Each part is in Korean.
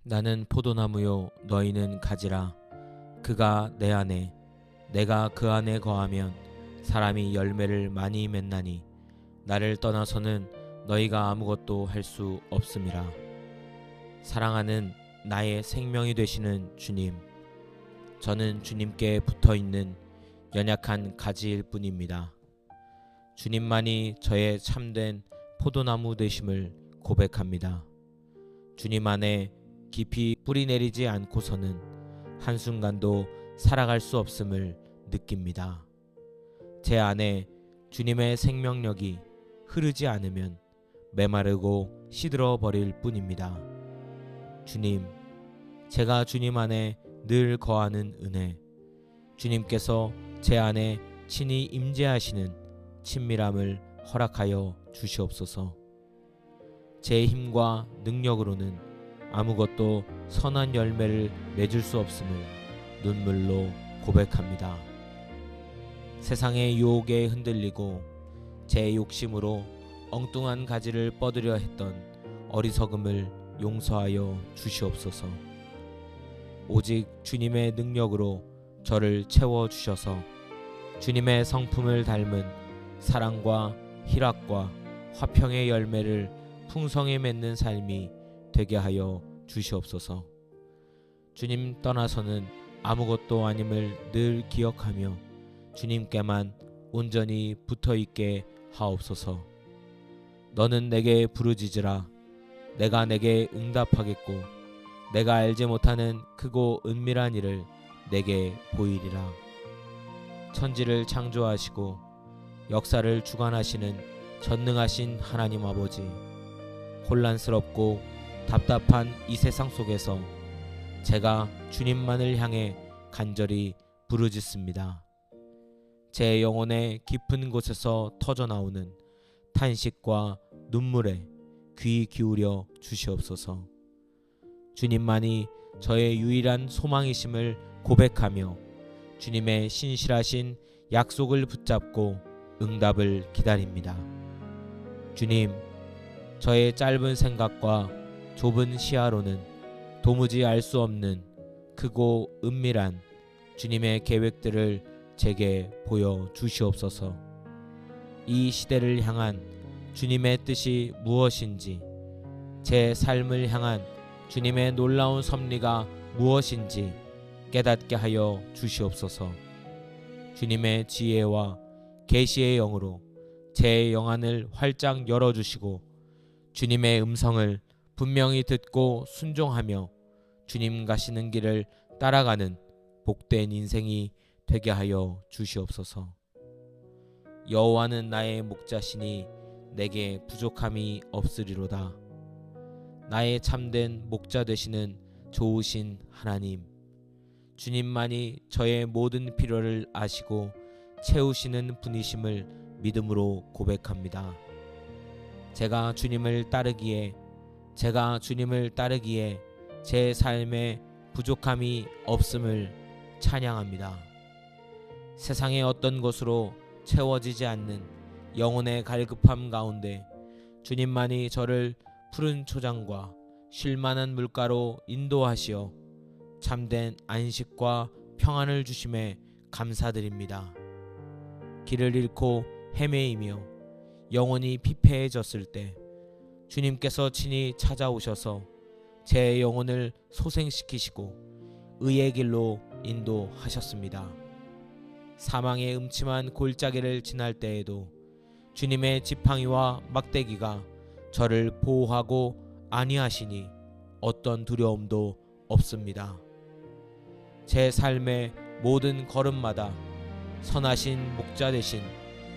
나는 포도나무요 너희는 가지라. 그가 내 안에 내가 그 안에 거하면 사람이 열매를 많이 맺나니 나를 떠나서는 너희가 아무것도 할 수 없음이라. 사랑하는 나의 생명이 되시는 주님, 저는 주님께 붙어있는 연약한 가지일 뿐입니다. 주님만이 저의 참된 포도나무 되심을 고백합니다. 주님 안에 깊이 뿌리 내리지 않고서는 한순간도 살아갈 수 없음을 느낍니다. 제 안에 주님의 생명력이 흐르지 않으면 메마르고 시들어 버릴 뿐입니다. 주님, 제가 주님 안에 늘 거하는 은혜, 주님께서 제 안에 친히 임재하시는 친밀함을 허락하여 주시옵소서. 제 힘과 능력으로는 아무것도 선한 열매를 맺을 수 없음을 눈물로 고백합니다. 세상의 유혹에 흔들리고 제 욕심으로 엉뚱한 가지를 뻗으려 했던 어리석음을 용서하여 주시옵소서. 오직 주님의 능력으로 저를 채워주셔서 주님의 성품을 닮은 사랑과 희락과 화평의 열매를 풍성히 맺는 삶이 되게 하여 주시옵소서. 주님 떠나서는 아무것도 아님을 늘 기억하며 주님께만 온전히 붙어있게 하옵소서. 너는 내게 부르짖으라. 내가 내게 응답하겠고 내가 알지 못하는 크고 은밀한 일을 내게 보이리라. 천지를 창조하시고 역사를 주관하시는 전능하신 하나님 아버지, 혼란스럽고 답답한 이 세상 속에서 제가 주님만을 향해 간절히 부르짖습니다. 제 영혼의 깊은 곳에서 터져나오는 탄식과 눈물에 귀 기울여 주시옵소서. 주님만이 저의 유일한 소망이심을 고백하며 주님의 신실하신 약속을 붙잡고 응답을 기다립니다. 주님, 저의 짧은 생각과 좁은 시야로는 도무지 알 수 없는 크고 은밀한 주님의 계획들을 제게 보여 주시옵소서. 이 시대를 향한 주님의 뜻이 무엇인지, 제 삶을 향한 주님의 놀라운 섭리가 무엇인지 깨닫게 하여 주시옵소서. 주님의 지혜와 계시의 영으로 제 영안을 활짝 열어주시고 주님의 음성을 분명히 듣고 순종하며 주님 가시는 길을 따라가는 복된 인생이 되게 하여 주시옵소서. 여호와는 나의 목자시니 내게 부족함이 없으리로다. 나의 참된 목자 되시는 좋으신 하나님, 주님만이 저의 모든 필요를 아시고 채우시는 분이심을 믿음으로 고백합니다. 제가 주님을 따르기에 제 삶에 부족함이 없음을 찬양합니다. 세상의 어떤 것으로 채워지지 않는 영혼의 갈급함 가운데 주님만이 저를 푸른 초장과 쉴만한 물가로 인도하시어 참된 안식과 평안을 주심에 감사드립니다. 길을 잃고 헤매이며 영혼이 피폐해졌을 때 주님께서 친히 찾아오셔서 제 영혼을 소생시키시고 의의 길로 인도하셨습니다. 사망의 음침한 골짜기를 지날 때에도 주님의 지팡이와 막대기가 저를 보호하고 안위하시니 어떤 두려움도 없습니다. 제 삶의 모든 걸음마다 선하신 목자 되신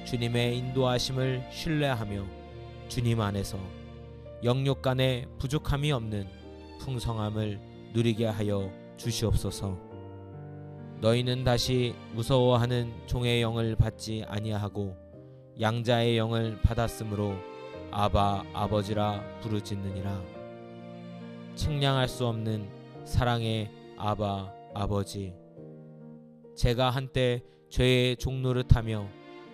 주님의 인도하심을 신뢰하며 주님 안에서 영육간에 부족함이 없는 풍성함을 누리게 하여 주시옵소서. 너희는 다시 무서워하는 종의 영을 받지 아니하고 양자의 영을 받았으므로 아바 아버지라 부르짖느니라. 측량할 수 없는 사랑의 아바 아버지, 제가 한때 죄의 종노릇하며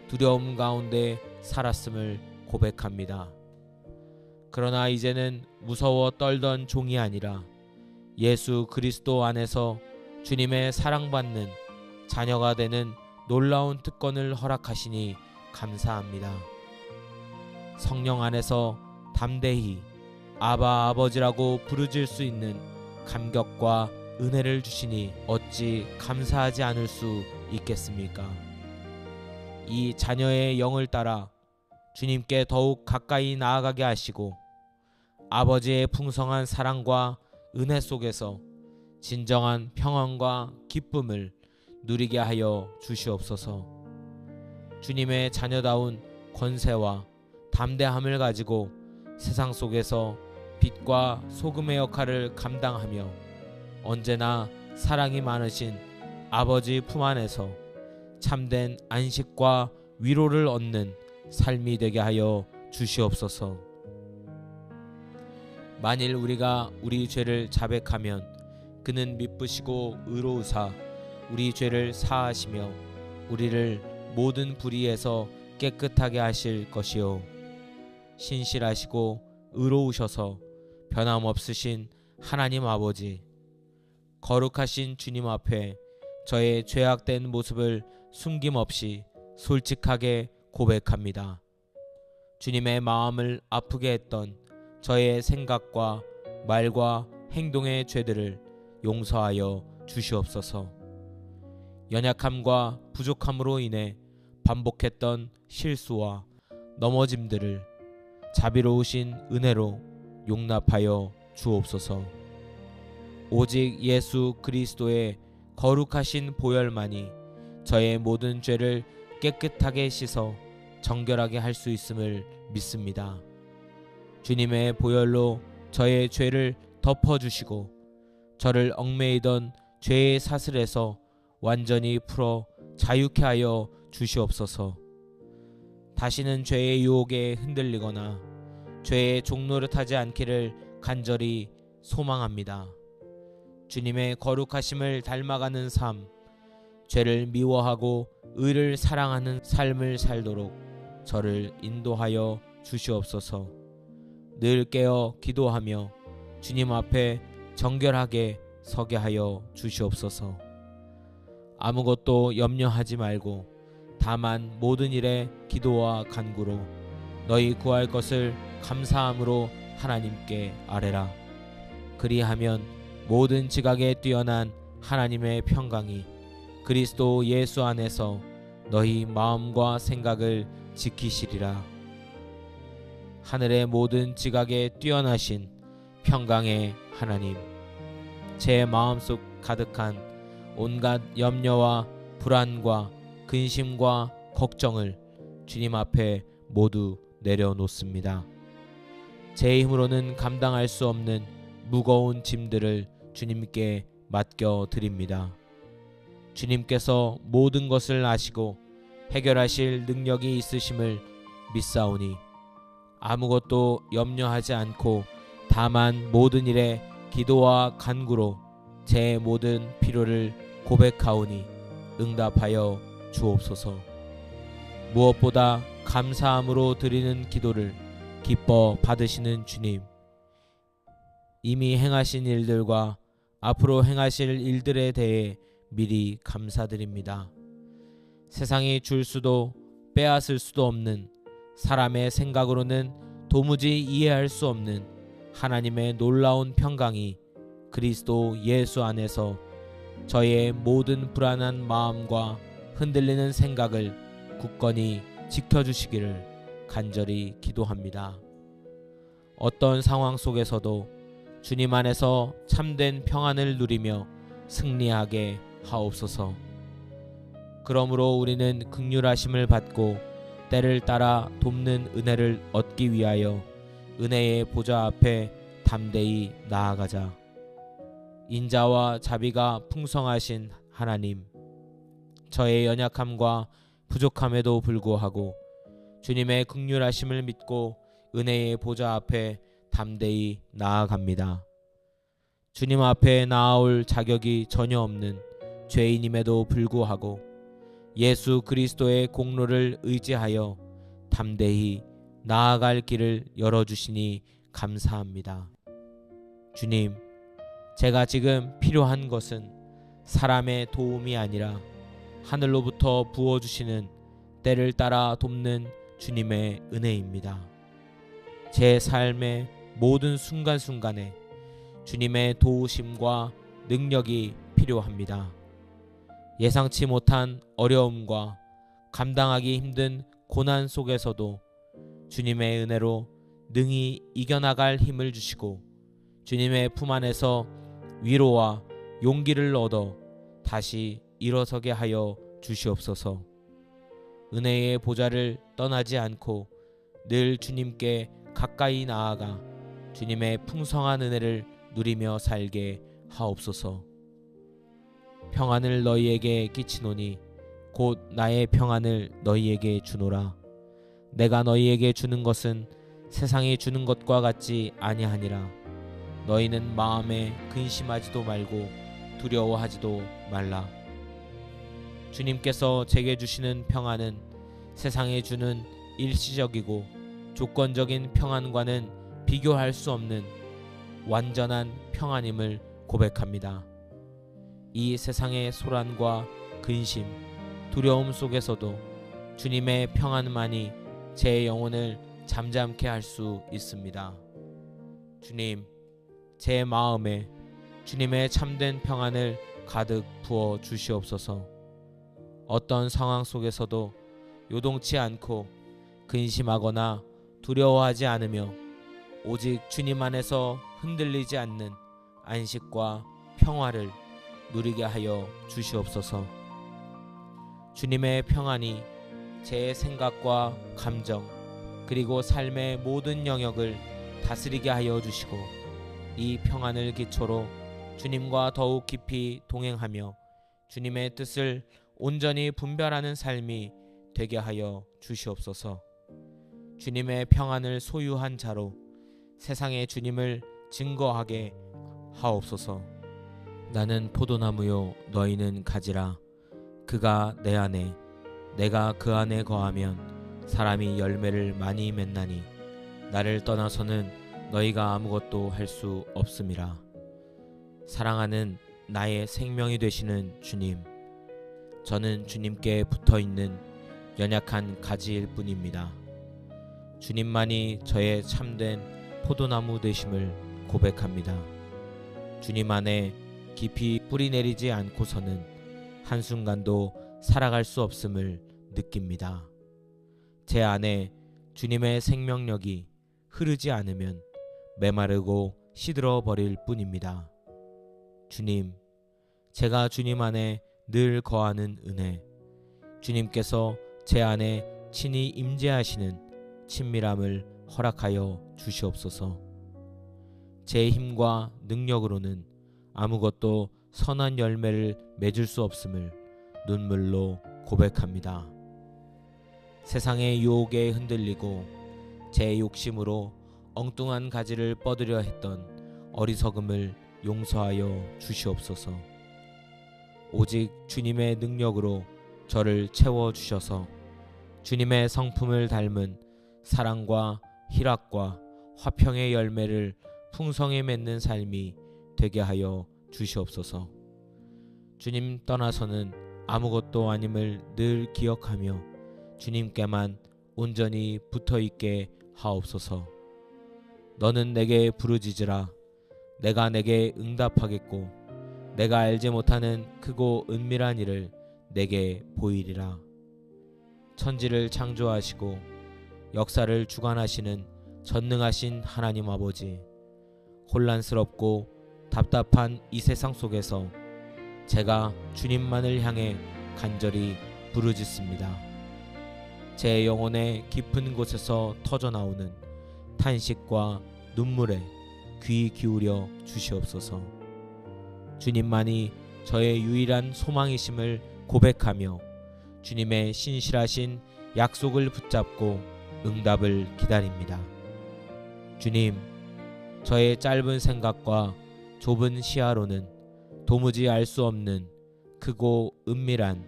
두려움 가운데 살았음을 고백합니다. 그러나 이제는 무서워 떨던 종이 아니라 예수 그리스도 안에서 주님의 사랑받는 자녀가 되는 놀라운 특권을 허락하시니 감사합니다. 성령 안에서 담대히 아바 아버지라고 부르질 수 있는 감격과 은혜를 주시니 어찌 감사하지 않을 수 있겠습니까? 이 자녀의 영을 따라 주님께 더욱 가까이 나아가게 하시고 아버지의 풍성한 사랑과 은혜 속에서 진정한 평안과 기쁨을 누리게 하여 주시옵소서. 주님의 자녀다운 권세와 담대함을 가지고 세상 속에서 빛과 소금의 역할을 감당하며 언제나 사랑이 많으신 아버지 품 안에서 참된 안식과 위로를 얻는 삶이 되게 하여 주시옵소서. 만일 우리가 우리 죄를 자백하면 그는 미쁘시고 의로우사 우리 죄를 사하시며 우리를 모든 불의에서 깨끗하게 하실 것이요 신실하시고 의로우셔서 변함없으신 하나님 아버지, 거룩하신 주님 앞에 저의 죄악된 모습을 숨김없이 솔직하게 고백합니다. 주님의 마음을 아프게 했던 저의 생각과 말과 행동의 죄들을 용서하여 주시옵소서. 연약함과 부족함으로 인해 반복했던 실수와 넘어짐들을 자비로우신 은혜로 용납하여 주옵소서. 오직 예수 그리스도의 거룩하신 보혈만이 저의 모든 죄를 깨끗하게 씻어 정결하게 할 수 있음을 믿습니다. 주님의 보혈로 저의 죄를 덮어주시고 저를 얽매이던 죄의 사슬에서 완전히 풀어 자유케 하여 주시옵소서. 다시는 죄의 유혹에 흔들리거나 죄의 종노릇하지 않기를 간절히 소망합니다. 주님의 거룩하심을 닮아가는 삶, 죄를 미워하고 의를 사랑하는 삶을 살도록 저를 인도하여 주시옵소서. 늘 깨어 기도하며 주님 앞에 정결하게 서게 하여 주시옵소서. 아무것도 염려하지 말고 다만 모든 일에 기도와 간구로 너희 구할 것을 감사함으로 하나님께 아뢰라. 그리하면 모든 지각에 뛰어난 하나님의 평강이 그리스도 예수 안에서 너희 마음과 생각을 지키시리라. 하늘의 모든 지각에 뛰어나신 평강의 하나님, 제 마음속 가득한 온갖 염려와 불안과 근심과 걱정을 주님 앞에 모두 내려놓습니다. 제 힘으로는 감당할 수 없는 무거운 짐들을 주님께 맡겨 드립니다. 주님께서 모든 것을 아시고 해결하실 능력이 있으심을 믿사오니 아무것도 염려하지 않고 다만 모든 일에 기도와 간구로 제 모든 필요를 고백하오니 응답하여 주옵소서. 무엇보다 감사함으로 드리는 기도를 기뻐 받으시는 주님, 이미 행하신 일들과 앞으로 행하실 일들에 대해 미리 감사드립니다. 세상이 줄 수도 빼앗을 수도 없는, 사람의 생각으로는 도무지 이해할 수 없는 하나님의 놀라운 평강이 그리스도 예수 안에서 저의 모든 불안한 마음과 흔들리는 생각을 굳건히 지켜주시기를 간절히 기도합니다. 어떤 상황 속에서도 주님 안에서 참된 평안을 누리며 승리하게 하옵소서. 그러므로 우리는 긍휼하심을 받고 때를 따라 돕는 은혜를 얻기 위하여 은혜의 보좌 앞에 담대히 나아가자. 인자와 자비가 풍성하신 하나님, 저의 연약함과 부족함에도 불구하고 주님의 긍휼하심을 믿고 은혜의 보좌 앞에 담대히 나아갑니다. 주님 앞에 나아올 자격이 전혀 없는 죄인임에도 불구하고 예수 그리스도의 공로를 의지하여 담대히 나아갈 길을 열어주시니 감사합니다. 주님, 제가 지금 필요한 것은 사람의 도움이 아니라 하늘로부터 부어주시는 때를 따라 돕는 주님의 은혜입니다. 제 삶의 모든 순간순간에 주님의 도우심과 능력이 필요합니다. 예상치 못한 어려움과 감당하기 힘든 고난 속에서도 주님의 은혜로 능히 이겨나갈 힘을 주시고 주님의 품 안에서 위로와 용기를 얻어 다시 일어서게 하여 주시옵소서. 은혜의 보좌를 떠나지 않고 늘 주님께 가까이 나아가 주님의 풍성한 은혜를 누리며 살게 하옵소서. 평안을 너희에게 끼치노니 곧 나의 평안을 너희에게 주노라. 내가 너희에게 주는 것은 세상이 주는 것과 같지 아니하니라. 너희는 마음에 근심하지도 말고 두려워하지도 말라. 주님께서 제게 주시는 평안은 세상에 주는 일시적이고 조건적인 평안과는 비교할 수 없는 완전한 평안임을 고백합니다. 이 세상의 소란과 근심, 두려움 속에서도 주님의 평안만이 제 영혼을 잠잠케 할 수 있습니다. 주님, 제 마음에 주님의 참된 평안을 가득 부어 주시옵소서. 어떤 상황 속에서도 요동치 않고 근심하거나 두려워하지 않으며 오직 주님 안에서 흔들리지 않는 안식과 평화를 누리게 하여 주시옵소서. 주님의 평안이 제 생각과 감정 그리고 삶의 모든 영역을 다스리게 하여 주시고 이 평안을 기초로 주님과 더욱 깊이 동행하며 주님의 뜻을 온전히 분별하는 삶이 되게 하여 주시옵소서. 주님의 평안을 소유한 자로 세상에 주님을 증거하게 하옵소서. 나는 포도나무요 너희는 가지라. 그가 내 안에 내가 그 안에 거하면 사람이 열매를 많이 맺나니 나를 떠나서는 너희가 아무것도 할 수 없음이라. 사랑하는 나의 생명이 되시는 주님, 저는 주님께 붙어있는 연약한 가지일 뿐입니다. 주님만이 저의 참된 포도나무 되심을 고백합니다. 주님 안에 깊이 뿌리 내리지 않고서는 한순간도 살아갈 수 없음을 느낍니다. 제 안에 주님의 생명력이 흐르지 않으면 메마르고 시들어 버릴 뿐입니다. 주님, 제가 주님 안에 늘 거하는 은혜, 주님께서 제 안에 친히 임재하시는 친밀함을 허락하여 주시옵소서. 제 힘과 능력으로는 아무것도 선한 열매를 맺을 수 없음을 눈물로 고백합니다. 세상의 유혹에 흔들리고 제 욕심으로 엉뚱한 가지를 뻗으려 했던 어리석음을 용서하여 주시옵소서. 오직 주님의 능력으로 저를 채워주셔서 주님의 성품을 닮은 사랑과 희락과 화평의 열매를 풍성히 맺는 삶이 되게 하여 주시옵소서. 주님 떠나서는 아무것도 아님을 늘 기억하며 주님께만 온전히 붙어있게 하옵소서. 너는 내게 부르짖으라. 내가 내게 응답하겠고 내가 알지 못하는 크고 은밀한 일을 내게 보이리라. 천지를 창조하시고 역사를 주관하시는 전능하신 하나님 아버지, 혼란스럽고 답답한 이 세상 속에서 제가 주님만을 향해 간절히 부르짖습니다. 제 영혼의 깊은 곳에서 터져나오는 탄식과 눈물에 귀 기울여 주시옵소서. 주님만이 저의 유일한 소망이심을 고백하며 주님의 신실하신 약속을 붙잡고 응답을 기다립니다. 주님, 저의 짧은 생각과 좁은 시야로는 도무지 알 수 없는 크고 은밀한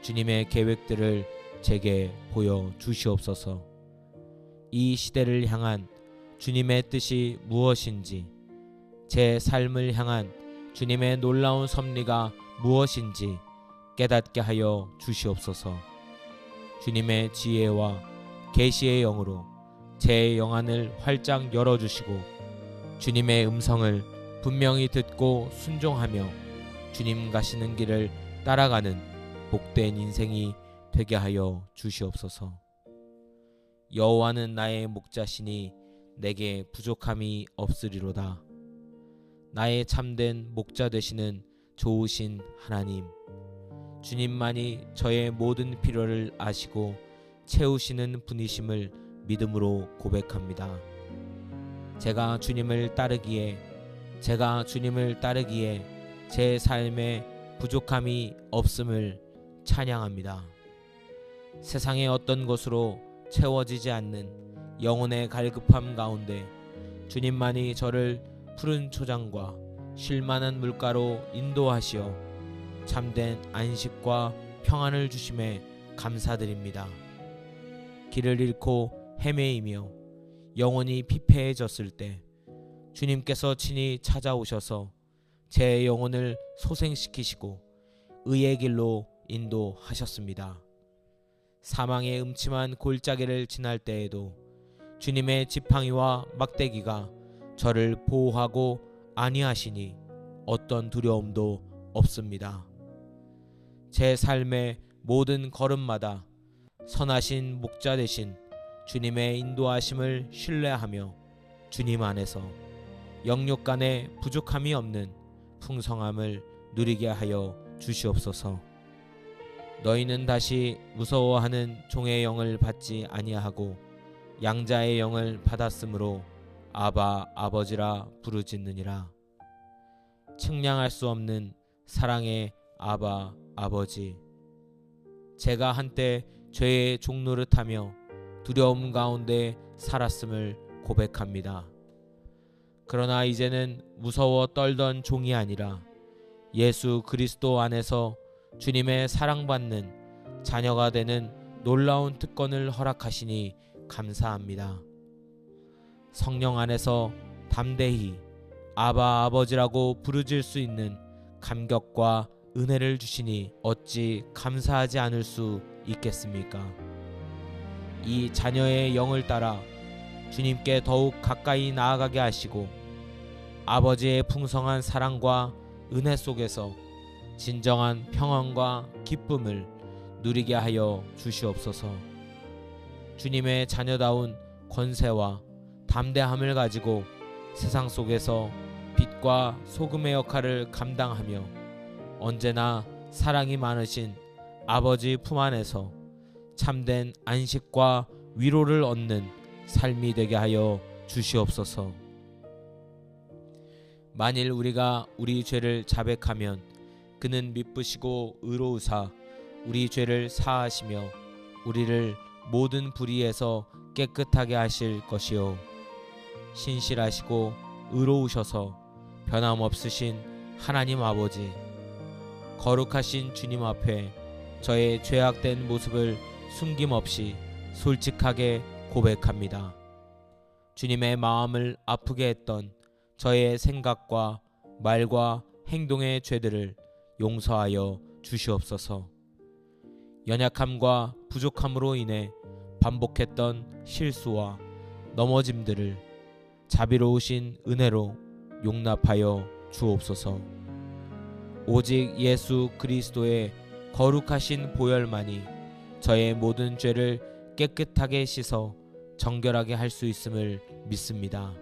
주님의 계획들을 제게 보여 주시옵소서. 이 시대를 향한 주님의 뜻이 무엇인지, 제 삶을 향한 주님의 놀라운 섭리가 무엇인지 깨닫게 하여 주시옵소서. 주님의 지혜와 계시의 영으로 제 영안을 활짝 열어주시고 주님의 음성을 분명히 듣고 순종하며 주님 가시는 길을 따라가는 복된 인생이 되게 하여 주시옵소서. 여호와는 나의 목자시니 내게 부족함이 없으리로다. 나의 참된 목자 되시는 좋으신 하나님, 주님만이 저의 모든 필요를 아시고 채우시는 분이심을 믿음으로 고백합니다. 제가 주님을 따르기에 제 삶에 부족함이 없음을 찬양합니다. 세상의 어떤 것으로 채워지지 않는 영혼의 갈급함 가운데 주님만이 저를 푸른 초장과 쉴만한 물가로 인도하시어 참된 안식과 평안을 주심에 감사드립니다. 길을 잃고 헤매이며 영혼이 피폐해졌을 때 주님께서 친히 찾아오셔서 제 영혼을 소생시키시고 의의 길로 인도하셨습니다. 사망의 음침한 골짜기를 지날 때에도 주님의 지팡이와 막대기가 저를 보호하고 안위하시니 어떤 두려움도 없습니다. 제 삶의 모든 걸음마다 선하신 목자 되신 주님의 인도하심을 신뢰하며 주님 안에서 영육간에 부족함이 없는 풍성함을 누리게 하여 주시옵소서. 너희는 다시 무서워하는 종의 영을 받지 아니하고 양자의 영을 받았으므로 아바 아버지라 부르짖느니라. 측량할 수 없는 사랑의 아바 아버지, 제가 한때 죄의 종노릇하며 두려움 가운데 살았음을 고백합니다. 그러나 이제는 무서워 떨던 종이 아니라 예수 그리스도 안에서 주님의 사랑받는 자녀가 되는 놀라운 특권을 허락하시니 감사합니다. 성령 안에서 담대히 아바 아버지라고 부르질 수 있는 감격과 은혜를 주시니 어찌 감사하지 않을 수 있겠습니까? 이 자녀의 영을 따라 주님께 더욱 가까이 나아가게 하시고 아버지의 풍성한 사랑과 은혜 속에서 진정한 평안과 기쁨을 누리게 하여 주시옵소서. 주님의 자녀다운 권세와 담대함을 가지고 세상 속에서 빛과 소금의 역할을 감당하며 언제나 사랑이 많으신 아버지 품 안에서 참된 안식과 위로를 얻는 삶이 되게 하여 주시옵소서. 만일 우리가 우리 죄를 자백하면 그는 미쁘시고 의로우사 우리 죄를 사하시며 우리를 모든 불의에서 깨끗하게 하실 것이요 신실하시고 의로우셔서 변함없으신 하나님 아버지, 거룩하신 주님 앞에 저의 죄악된 모습을 숨김없이 솔직하게 고백합니다. 주님의 마음을 아프게 했던 저의 생각과 말과 행동의 죄들을 용서하여 주시옵소서. 연약함과 부족함으로 인해 반복했던 실수와 넘어짐들을 자비로우신 은혜로 용납하여 주옵소서. 오직 예수 그리스도의 거룩하신 보혈만이 저의 모든 죄를 깨끗하게 씻어 정결하게 할 수 있음을 믿습니다.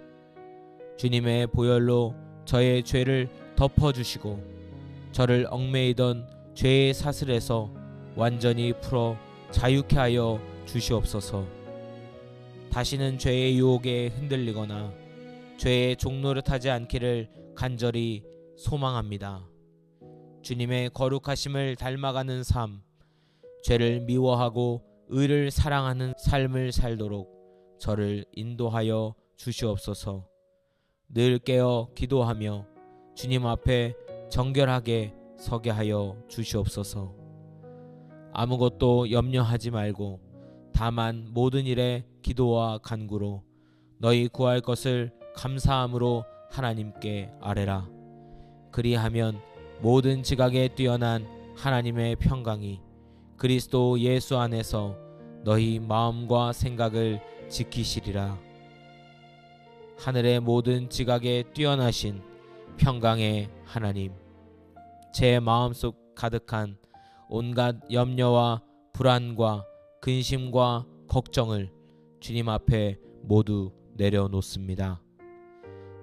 주님의 보혈로 저의 죄를 덮어주시고 저를 얽매이던 죄의 사슬에서 완전히 풀어 자유케 하여 주시옵소서. 다시는 죄의 유혹에 흔들리거나 죄의 종노릇하지 않기를 간절히 소망합니다. 주님의 거룩하심을 닮아가는 삶, 죄를 미워하고 의를 사랑하는 삶을 살도록 저를 인도하여 주시옵소서. 늘 깨어 기도하며 주님 앞에 정결하게 서게 하여 주시옵소서. 아무것도 염려하지 말고 다만 모든 일에 기도와 간구로 너희 구할 것을 감사함으로 하나님께 아뢰라. 그리하면 모든 지각에 뛰어난 하나님의 평강이 그리스도 예수 안에서 너희 마음과 생각을 지키시리라. 하늘의 모든 지각에 뛰어나신 평강의 하나님, 제 마음속 가득한 온갖 염려와 불안과 근심과 걱정을 주님 앞에 모두 내려놓습니다.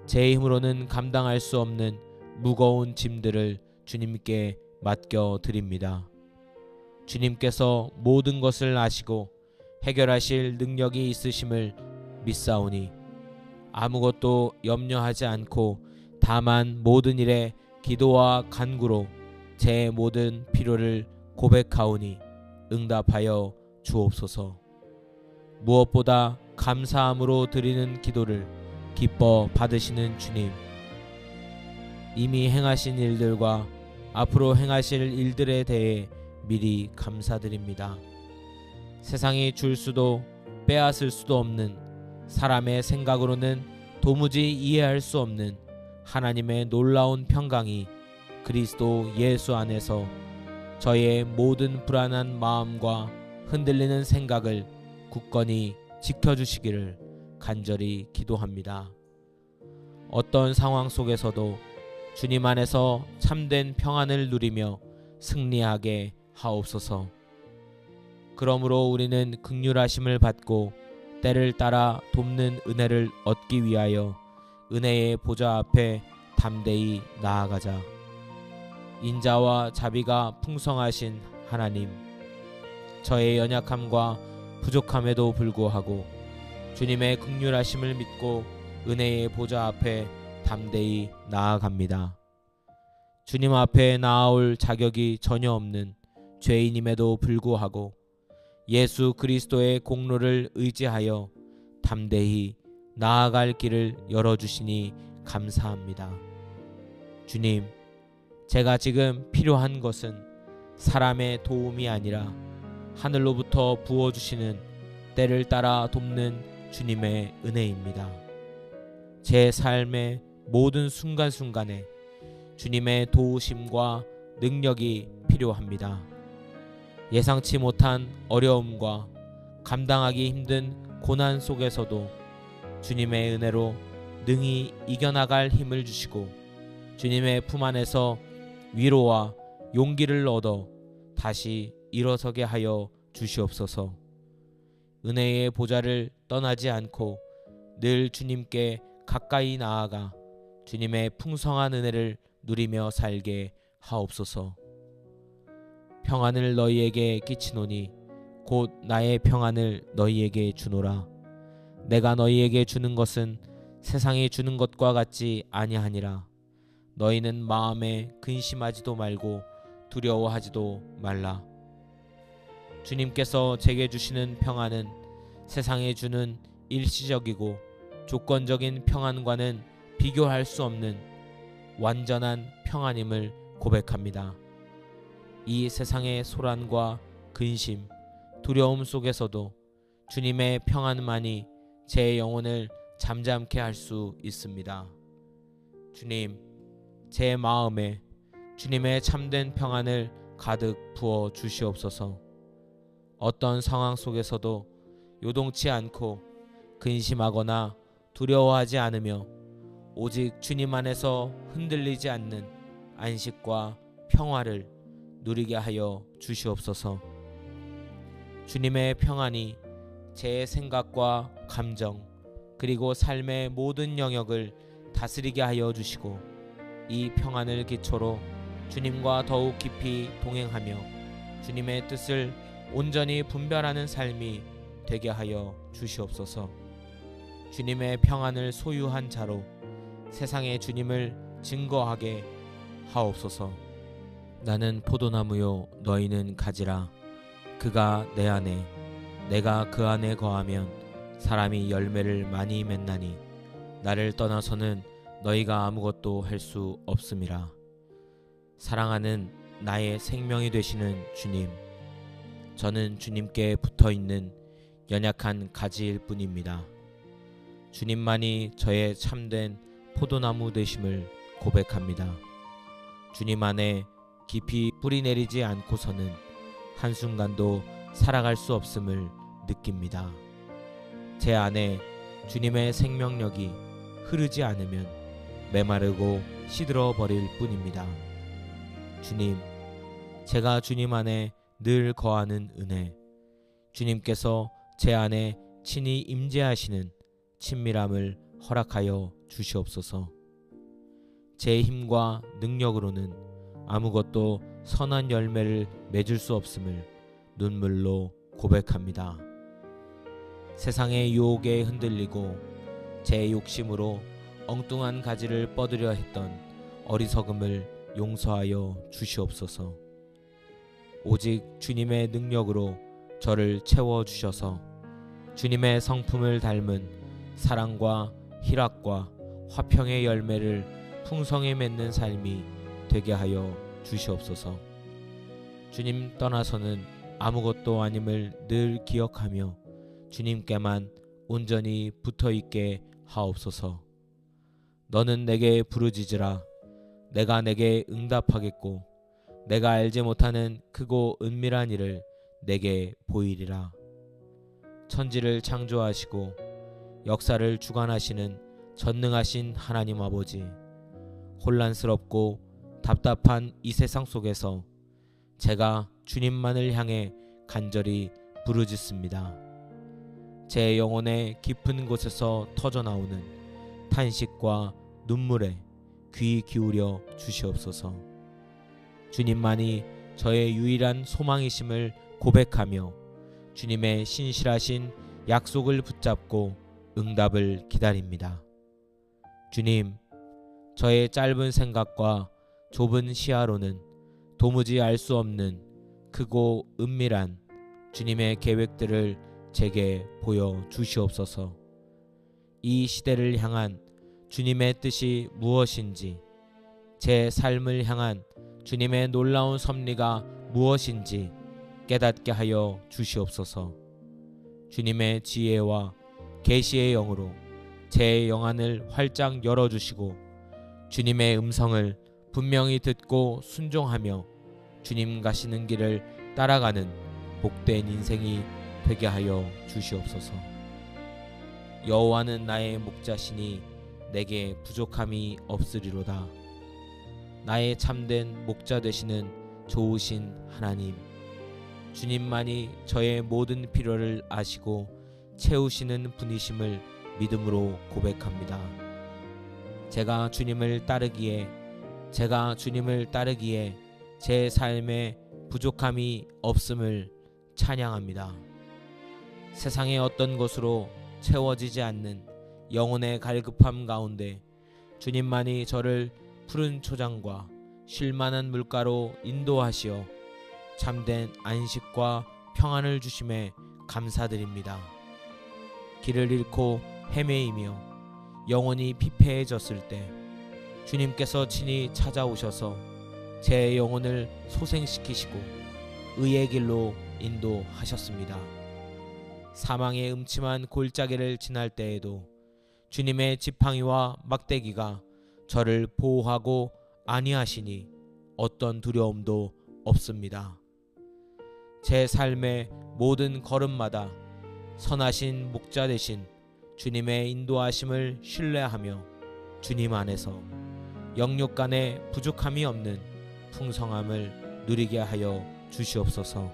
제 힘으로는 감당할 수 없는 무거운 짐들을 주님께 맡겨 드립니다. 주님께서 모든 것을 아시고 해결하실 능력이 있으심을 믿사오니 아무것도 염려하지 않고 다만 모든 일에 기도와 간구로 제 모든 필요를 고백하오니 응답하여 주옵소서. 무엇보다 감사함으로 드리는 기도를 기뻐 받으시는 주님, 이미 행하신 일들과 앞으로 행하실 일들에 대해 미리 감사드립니다. 세상이 줄 수도 빼앗을 수도 없는, 사람의 생각으로는 도무지 이해할 수 없는 하나님의 놀라운 평강이 그리스도 예수 안에서 저의 모든 불안한 마음과 흔들리는 생각을 굳건히 지켜주시기를 간절히 기도합니다. 어떤 상황 속에서도 주님 안에서 참된 평안을 누리며 승리하게 하옵소서. 그러므로 우리는 긍휼하심을 받고 때를 따라 돕는 은혜를 얻기 위하여 은혜의 보좌 앞에 담대히 나아가자. 인자와 자비가 풍성하신 하나님, 저의 연약함과 부족함에도 불구하고 주님의 긍휼하심을 믿고 은혜의 보좌 앞에 담대히 나아갑니다. 주님 앞에 나아올 자격이 전혀 없는 죄인임에도 불구하고 예수 그리스도의 공로를 의지하여 담대히 나아갈 길을 열어주시니 감사합니다. 주님, 제가 지금 필요한 것은 사람의 도움이 아니라 하늘로부터 부어주시는 때를 따라 돕는 주님의 은혜입니다. 제 삶의 모든 순간순간에 주님의 도우심과 능력이 필요합니다. 예상치 못한 어려움과 감당하기 힘든 고난 속에서도 주님의 은혜로 능히 이겨나갈 힘을 주시고 주님의 품 안에서 위로와 용기를 얻어 다시 일어서게 하여 주시옵소서. 은혜의 보좌를 떠나지 않고 늘 주님께 가까이 나아가 주님의 풍성한 은혜를 누리며 살게 하옵소서. 평안을 너희에게 끼치노니 곧 나의 평안을 너희에게 주노라. 내가 너희에게 주는 것은 세상이 주는 것과 같지 아니하니라. 너희는 마음에 근심하지도 말고 두려워하지도 말라. 주님께서 제게 주시는 평안은 세상에 주는 일시적이고 조건적인 평안과는 비교할 수 없는 완전한 평안임을 고백합니다. 이 세상의 소란과 근심, 두려움 속에서도 주님의 평안만이 제 영혼을 잠잠케 할 수 있습니다. 주님, 제 마음에 주님의 참된 평안을 가득 부어 주시옵소서. 어떤 상황 속에서도 요동치 않고 근심하거나 두려워하지 않으며 오직 주님 안에서 흔들리지 않는 안식과 평화를 누리게 하여 주시옵소서. 주님의 평안이 제 생각과 감정 그리고 삶의 모든 영역을 다스리게 하여 주시고 이 평안을 기초로 주님과 더욱 깊이 동행하며 주님의 뜻을 온전히 분별하는 삶이 되게 하여 주시옵소서. 주님의 평안을 소유한 자로 세상에 주님을 증거하게 하옵소서. 나는 포도나무요 너희는 가지라. 그가 내 안에 내가 그 안에 거하면 사람이 열매를 많이 맺나니 나를 떠나서는 너희가 아무것도 할 수 없음이라. 사랑하는 나의 생명이 되시는 주님, 저는 주님께 붙어있는 연약한 가지일 뿐입니다. 주님만이 저의 참된 포도나무 되심을 고백합니다. 주님 안에 깊이 뿌리내리지 않고서는 한순간도 살아갈 수 없음을 느낍니다. 제 안에 주님의 생명력이 흐르지 않으면 메마르고 시들어 버릴 뿐입니다. 주님, 제가 주님 안에 늘 거하는 은혜, 주님께서 제 안에 친히 임재하시는 친밀함을 허락하여 주시옵소서. 제 힘과 능력으로는 아무것도 선한 열매를 맺을 수 없음을 눈물로 고백합니다. 세상의 유혹에 흔들리고 제 욕심으로 엉뚱한 가지를 뻗으려 했던 어리석음을 용서하여 주시옵소서. 오직 주님의 능력으로 저를 채워주셔서 주님의 성품을 닮은 사랑과 희락과 화평의 열매를 풍성히 맺는 삶이 되게 하여 주시옵소서. 주님 떠나서는 아무것도 아님을 늘 기억하며 주님께만 온전히 붙어있게 하옵소서. 너는 내게 부르짖으라. 내가 내게 응답하겠고 내가 알지 못하는 크고 은밀한 일을 내게 보이리라. 천지를 창조하시고 역사를 주관하시는 전능하신 하나님 아버지, 혼란스럽고 답답한 이 세상 속에서 제가 주님만을 향해 간절히 부르짖습니다. 제 영혼의 깊은 곳에서 터져나오는 탄식과 눈물에 귀 기울여 주시옵소서. 주님만이 저의 유일한 소망이심을 고백하며 주님의 신실하신 약속을 붙잡고 응답을 기다립니다. 주님, 저의 짧은 생각과 좁은 시야로는 도무지 알 수 없는 크고 은밀한 주님의 계획들을 제게 보여 주시옵소서. 이 시대를 향한 주님의 뜻이 무엇인지, 제 삶을 향한 주님의 놀라운 섭리가 무엇인지 깨닫게 하여 주시옵소서. 주님의 지혜와 계시의 영으로 제 영안을 활짝 열어주시고 주님의 음성을 분명히 듣고 순종하며 주님 가시는 길을 따라가는 복된 인생이 되게 하여 주시옵소서. 여호와는 나의 목자시니 내게 부족함이 없으리로다. 나의 참된 목자 되시는 좋으신 하나님, 주님만이 저의 모든 필요를 아시고 채우시는 분이심을 믿음으로 고백합니다. 제가 주님을 따르기에 제 삶에 부족함이 없음을 찬양합니다. 세상의 어떤 것으로 채워지지 않는 영혼의 갈급함 가운데 주님만이 저를 푸른 초장과 쉴만한 물가로 인도하시어 참된 안식과 평안을 주심에 감사드립니다. 길을 잃고 헤매이며 영혼이 피폐해졌을 때 주님께서 친히 찾아오셔서 제 영혼을 소생시키시고 의의 길로 인도하셨습니다. 사망의 음침한 골짜기를 지날 때에도 주님의 지팡이와 막대기가 저를 보호하고 안위하시니 어떤 두려움도 없습니다. 제 삶의 모든 걸음마다 선하신 목자 되신 주님의 인도하심을 신뢰하며 주님 안에서 영육간에 부족함이 없는 풍성함을 누리게 하여 주시옵소서.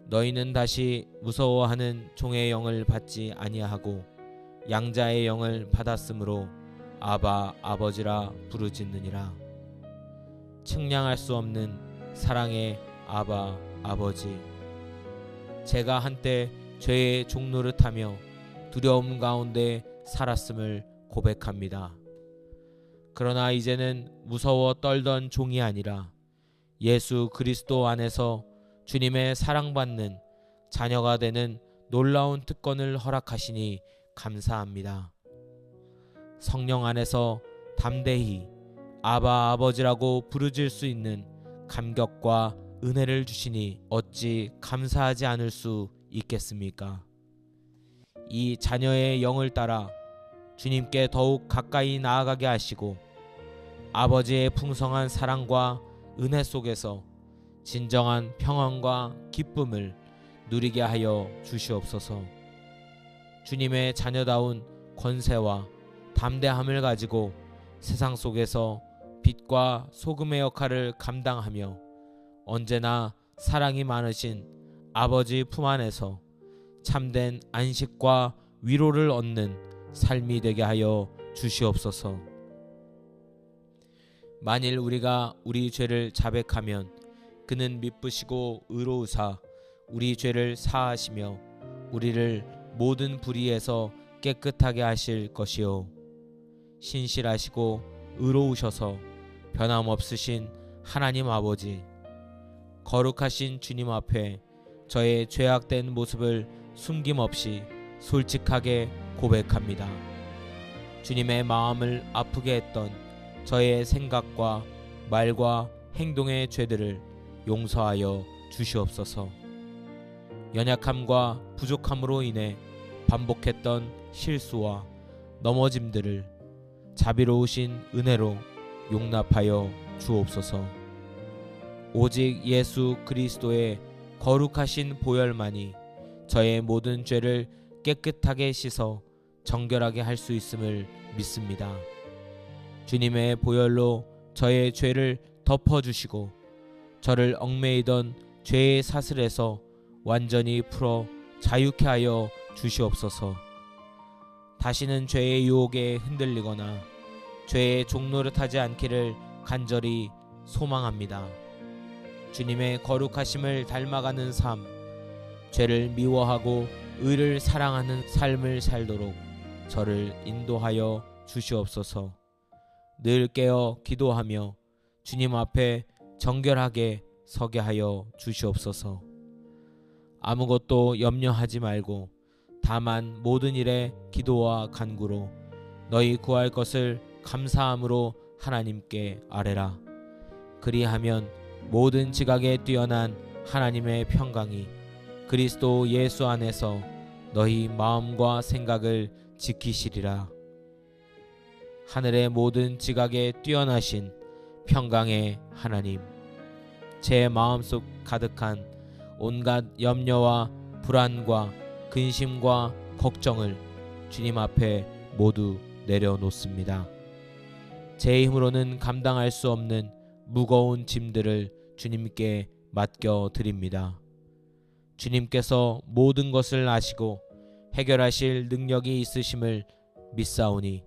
너희는 다시 무서워하는 종의 영을 받지 아니하고 양자의 영을 받았으므로 아바 아버지라 부르짖느니라. 측량할 수 없는 사랑의 아바 아버지, 제가 한때 죄의 종노릇하며 두려움 가운데 살았음을 고백합니다. 그러나 이제는 무서워 떨던 종이 아니라 예수 그리스도 안에서 주님의 사랑받는 자녀가 되는 놀라운 특권을 허락하시니 감사합니다. 성령 안에서 담대히 아바 아버지라고 부르질 수 있는 감격과 은혜를 주시니 어찌 감사하지 않을 수 있겠습니까? 이 자녀의 영을 따라 주님께 더욱 가까이 나아가게 하시고 아버지의 풍성한 사랑과 은혜 속에서 진정한 평안과 기쁨을 누리게 하여 주시옵소서. 주님의 자녀다운 권세와 담대함을 가지고 세상 속에서 빛과 소금의 역할을 감당하며 언제나 사랑이 많으신 아버지 품 안에서 참된 안식과 위로를 얻는 삶이 되게 하여 주시옵소서. 만일 우리가 우리 죄를 자백하면 그는 미쁘시고 의로우사 우리 죄를 사하시며 우리를 모든 불의에서 깨끗하게 하실 것이요 신실하시고 의로우셔서 변함없으신 하나님 아버지, 거룩하신 주님 앞에 저의 죄악된 모습을 숨김없이 솔직하게 고백합니다. 주님의 마음을 아프게 했던 저의 생각과 말과 행동의 죄들을 용서하여 주시옵소서. 연약함과 부족함으로 인해 반복했던 실수와 넘어짐들을 자비로우신 은혜로 용납하여 주옵소서. 오직 예수 그리스도의 거룩하신 보혈만이 저의 모든 죄를 깨끗하게 씻어 정결하게 할 수 있음을 믿습니다. 주님의 보혈로 저의 죄를 덮어주시고 저를 얽매이던 죄의 사슬에서 완전히 풀어 자유케 하여 주시옵소서. 다시는 죄의 유혹에 흔들리거나 죄의 종노릇하지 않기를 간절히 소망합니다. 주님의 거룩하심을 닮아가는 삶, 죄를 미워하고 의를 사랑하는 삶을 살도록 저를 인도하여 주시옵소서. 늘 깨어 기도하며 주님 앞에 정결하게 서게 하여 주시옵소서. 아무것도 염려하지 말고 다만 모든 일에 기도와 간구로 너희 구할 것을 감사함으로 하나님께 아뢰라. 그리하면 모든 지각에 뛰어난 하나님의 평강이 그리스도 예수 안에서 너희 마음과 생각을 지키시리라. 하늘의 모든 지각에 뛰어나신 평강의 하나님, 제 마음속 가득한 온갖 염려와 불안과 근심과 걱정을 주님 앞에 모두 내려놓습니다. 제 힘으로는 감당할 수 없는 무거운 짐들을 주님께 맡겨드립니다. 주님께서 모든 것을 아시고 해결하실 능력이 있으심을 믿사오니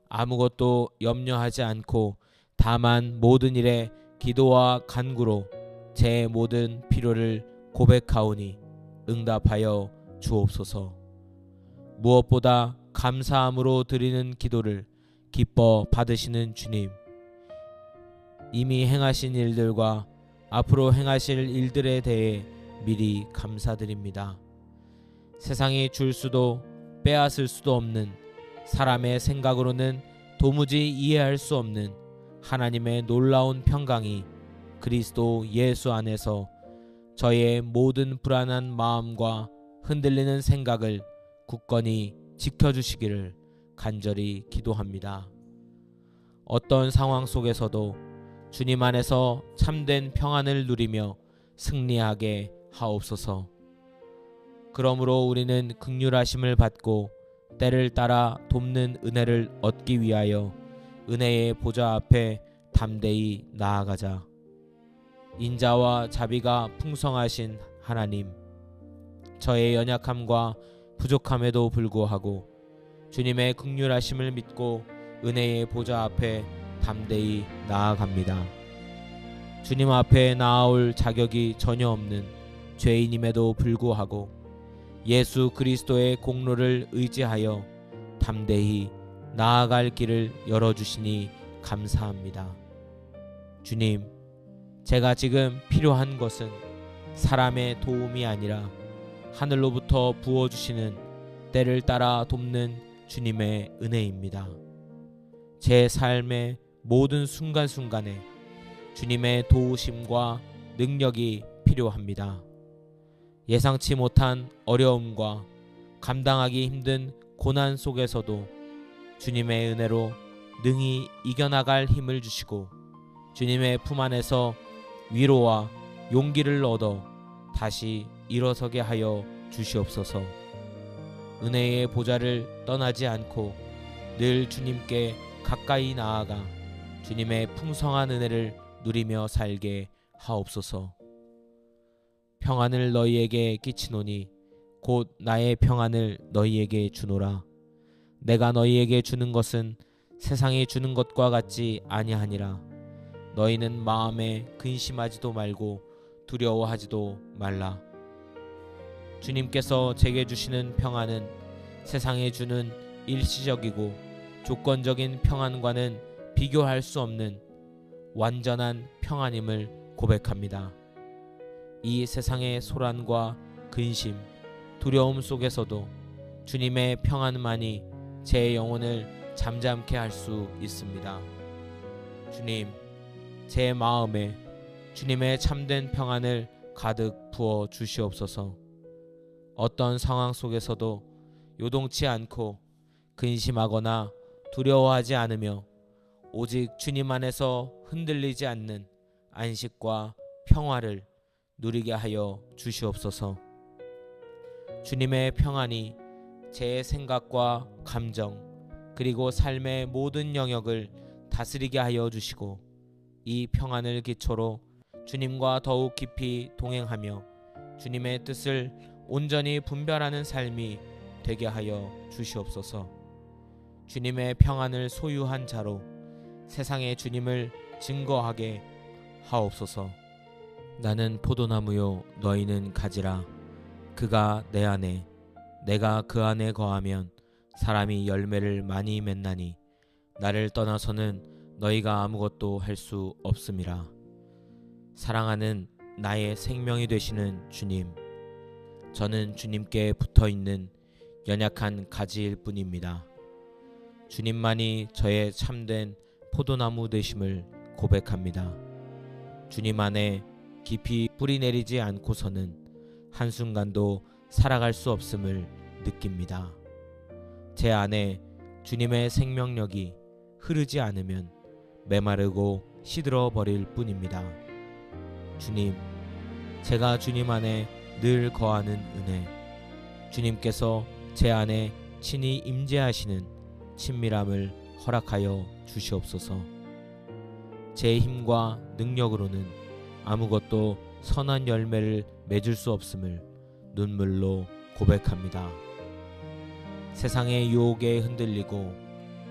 아무것도 염려하지 않고 다만 모든 일에 기도와 간구로 제 모든 필요를 고백하오니 응답하여 주옵소서. 무엇보다 감사함으로 드리는 기도를 기뻐 받으시는 주님, 이미 행하신 일들과 앞으로 행하실 일들에 대해 미리 감사드립니다. 세상이 줄 수도 빼앗을 수도 없는, 사람의 생각으로는 도무지 이해할 수 없는 하나님의 놀라운 평강이 그리스도 예수 안에서 저의 모든 불안한 마음과 흔들리는 생각을 굳건히 지켜주시기를 간절히 기도합니다. 어떤 상황 속에서도 주님 안에서 참된 평안을 누리며 승리하게 하옵소서. 그러므로 우리는 긍휼하심을 받고 때를 따라 돕는 은혜를 얻기 위하여 은혜의 보좌 앞에 담대히 나아가자. 인자와 자비가 풍성하신 하나님, 저의 연약함과 부족함에도 불구하고 주님의 긍휼하심을 믿고 은혜의 보좌 앞에 담대히 나아갑니다. 주님 앞에 나아올 자격이 전혀 없는 죄인임에도 불구하고 예수 그리스도의 공로를 의지하여 담대히 나아갈 길을 열어주시니 감사합니다. 주님, 제가 지금 필요한 것은 사람의 도움이 아니라 하늘로부터 부어주시는 때를 따라 돕는 주님의 은혜입니다. 제 삶의 모든 순간순간에 주님의 도우심과 능력이 필요합니다. 예상치 못한 어려움과 감당하기 힘든 고난 속에서도 주님의 은혜로 능히 이겨나갈 힘을 주시고 주님의 품 안에서 위로와 용기를 얻어 다시 일어서게 하여 주시옵소서. 은혜의 보좌를 떠나지 않고 늘 주님께 가까이 나아가 주님의 풍성한 은혜를 누리며 살게 하옵소서. 평안을 너희에게 끼치노니 곧 나의 평안을 너희에게 주노라. 내가 너희에게 주는 것은 세상이 주는 것과 같지 아니하니라. 너희는 마음에 근심하지도 말고 두려워하지도 말라. 주님께서 제게 주시는 평안은 세상에 주는 일시적이고 조건적인 평안과는 비교할 수 없는 완전한 평안임을 고백합니다. 이 세상의 소란과 근심, 두려움 속에서도 주님의 평안만이 제 영혼을 잠잠케 할 수 있습니다. 주님, 제 마음에 주님의 참된 평안을 가득 부어 주시옵소서. 어떤 상황 속에서도 요동치 않고 근심하거나 두려워하지 않으며 오직 주님 안에서 흔들리지 않는 안식과 평화를 누리게 하여 주시옵소서. 주님의 평안이 제 생각과 감정 그리고 삶의 모든 영역을 다스리게 하여 주시고 이 평안을 기초로 주님과 더욱 깊이 동행하며 주님의 뜻을 온전히 분별하는 삶이 되게 하여 주시옵소서. 주님의 평안을 소유한 자로 세상에 주님을 증거하게 하옵소서. 나는 포도나무요 너희는 가지라. 그가 내 안에 내가 그 안에 거하면 사람이 열매를 많이 맺나니 나를 떠나서는 너희가 아무것도 할 수 없음이라. 사랑하는 나의 생명이 되시는 주님, 저는 주님께 붙어있는 연약한 가지일 뿐입니다. 주님만이 저의 참된 포도나무 되심을 고백합니다. 주님 안에 깊이 뿌리 내리지 않고서는 한순간도 살아갈 수 없음을 느낍니다. 제 안에 주님의 생명력이 흐르지 않으면 메마르고 시들어 버릴 뿐입니다. 주님, 제가 주님 안에 늘 거하는 은혜, 주님께서 제 안에 친히 임재하시는 친밀함을 허락하여 주시옵소서. 제 힘과 능력으로는 아무것도 선한 열매를 맺을 수 없음을 눈물로 고백합니다. 세상의 유혹에 흔들리고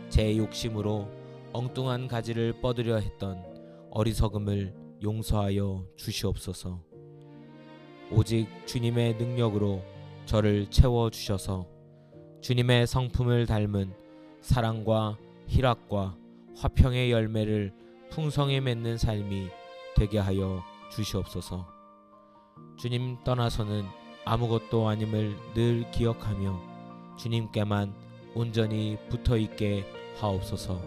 제 욕심으로 엉뚱한 가지를 뻗으려 했던 어리석음을 용서하여 주시옵소서. 오직 주님의 능력으로 저를 채워주셔서 주님의 성품을 닮은 사랑과 희락과 화평의 열매를 풍성히 맺는 삶이 되게 하여 주시옵소서. 주님 떠나서는 아무것도 아님을 늘 기억하며 주님께만 온전히 붙어있게 하옵소서.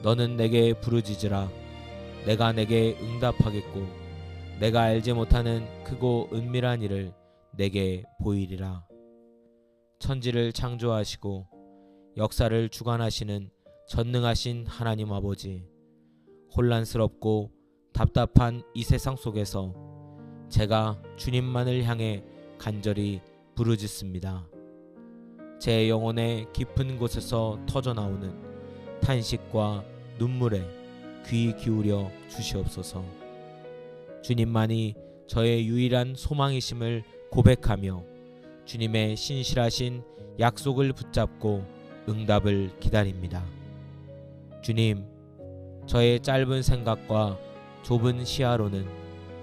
너는 내게 부르짖으라. 내가 내게 응답하겠고 내가 알지 못하는 크고 은밀한 일을 내게 보이리라. 천지를 창조하시고 역사를 주관하시는 전능하신 하나님 아버지, 혼란스럽고 답답한 이 세상 속에서 제가 주님만을 향해 간절히 부르짖습니다. 제 영혼의 깊은 곳에서 터져나오는 탄식과 눈물에 귀 기울여 주시옵소서. 주님만이 저의 유일한 소망이심을 고백하며 주님의 신실하신 약속을 붙잡고 응답을 기다립니다. 주님, 저의 짧은 생각과 좁은 시야로는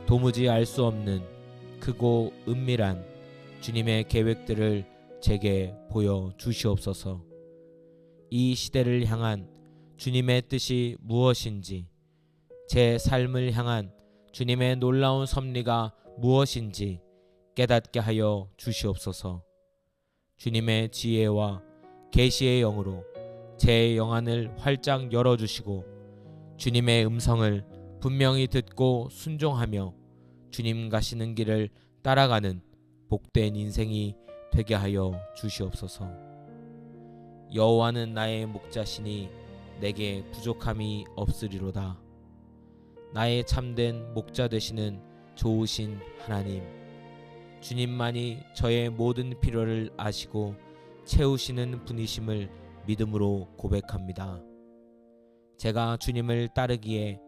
도무지 알 수 없는 크고 은밀한 주님의 계획들을 제게 보여 주시옵소서. 이 시대를 향한 주님의 뜻이 무엇인지, 제 삶을 향한 주님의 놀라운 섭리가 무엇인지 깨닫게 하여 주시옵소서. 주님의 지혜와 계시의 영으로 제 영안을 활짝 열어주시고 주님의 음성을 분명히 듣고 순종하며 주님 가시는 길을 따라가는 복된 인생이 되게 하여 주시옵소서. 여호와는 나의 목자시니 내게 부족함이 없으리로다. 나의 참된 목자 되시는 좋으신 하나님, 주님만이 저의 모든 필요를 아시고 채우시는 분이심을 믿음으로 고백합니다. 제가 주님을 따르기에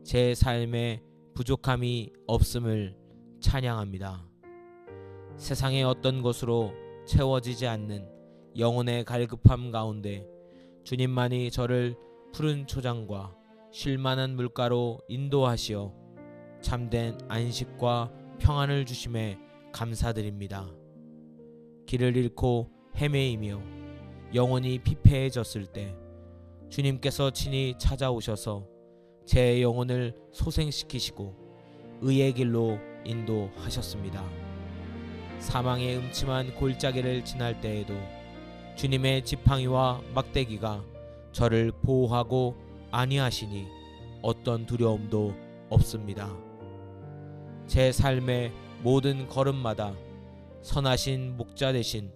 제 삶에 부족함이 없음을 찬양합니다. 세상의 어떤 것으로 채워지지 않는 영혼의 갈급함 가운데 주님만이 저를 푸른 초장과 쉴만한 물가로 인도하시어 참된 안식과 평안을 주심에 감사드립니다. 길을 잃고 헤매이며 영혼이 피폐해졌을 때 주님께서 친히 찾아오셔서 제 영혼을 소생시키시고 의의 길로 인도하셨습니다. 사망의 음침한 골짜기를 지날 때에도 주님의 지팡이와 막대기가 저를 보호하고 안위하시니 어떤 두려움도 없습니다. 제 삶의 모든 걸음마다 선하신 목자 되신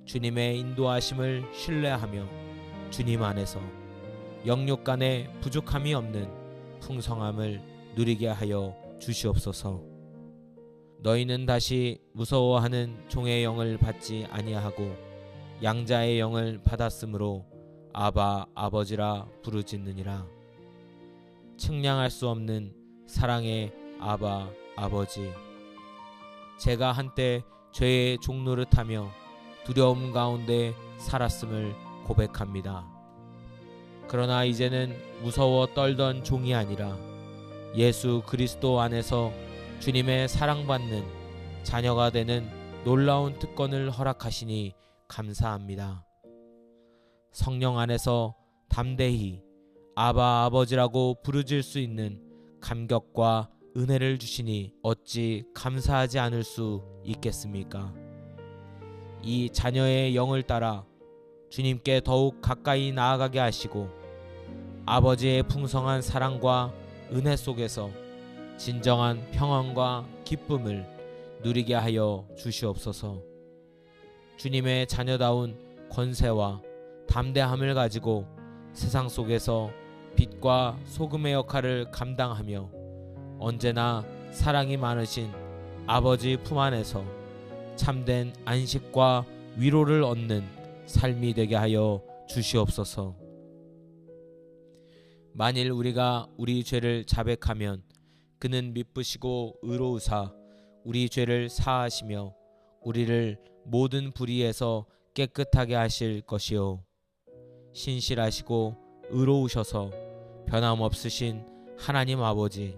주님의 인도하심을 신뢰하며 주님 안에서 영육간에 부족함이 없는 풍성함을 누리게 하여 주시옵소서. 너희는 다시 무서워하는 종의 영을 받지 아니하고 양자의 영을 받았으므로 아바 아버지라 부르짖느니라. 측량할 수 없는 사랑의 아바 아버지, 제가 한때 죄의 종노릇하며 두려움 가운데 살았음을 고백합니다. 그러나 이제는 무서워 떨던 종이 아니라 예수 그리스도 안에서 주님의 사랑받는 자녀가 되는 놀라운 특권을 허락하시니 감사합니다. 성령 안에서 담대히 아바 아버지라고 부르질 수 있는 감격과 은혜를 주시니 어찌 감사하지 않을 수 있겠습니까? 이 자녀의 영을 따라 주님께 더욱 가까이 나아가게 하시고 아버지의 풍성한 사랑과 은혜 속에서 진정한 평안과 기쁨을 누리게 하여 주시옵소서. 주님의 자녀다운 권세와 담대함을 가지고 세상 속에서 빛과 소금의 역할을 감당하며 언제나 사랑이 많으신 아버지 품 안에서 참된 안식과 위로를 얻는 삶이 되게 하여 주시옵소서. 만일 우리가 우리 죄를 자백하면 그는 미쁘시고 의로우사 우리 죄를 사하시며 우리를 모든 불의에서 깨끗하게 하실 것이요, 신실하시고 의로우셔서 변함없으신 하나님 아버지,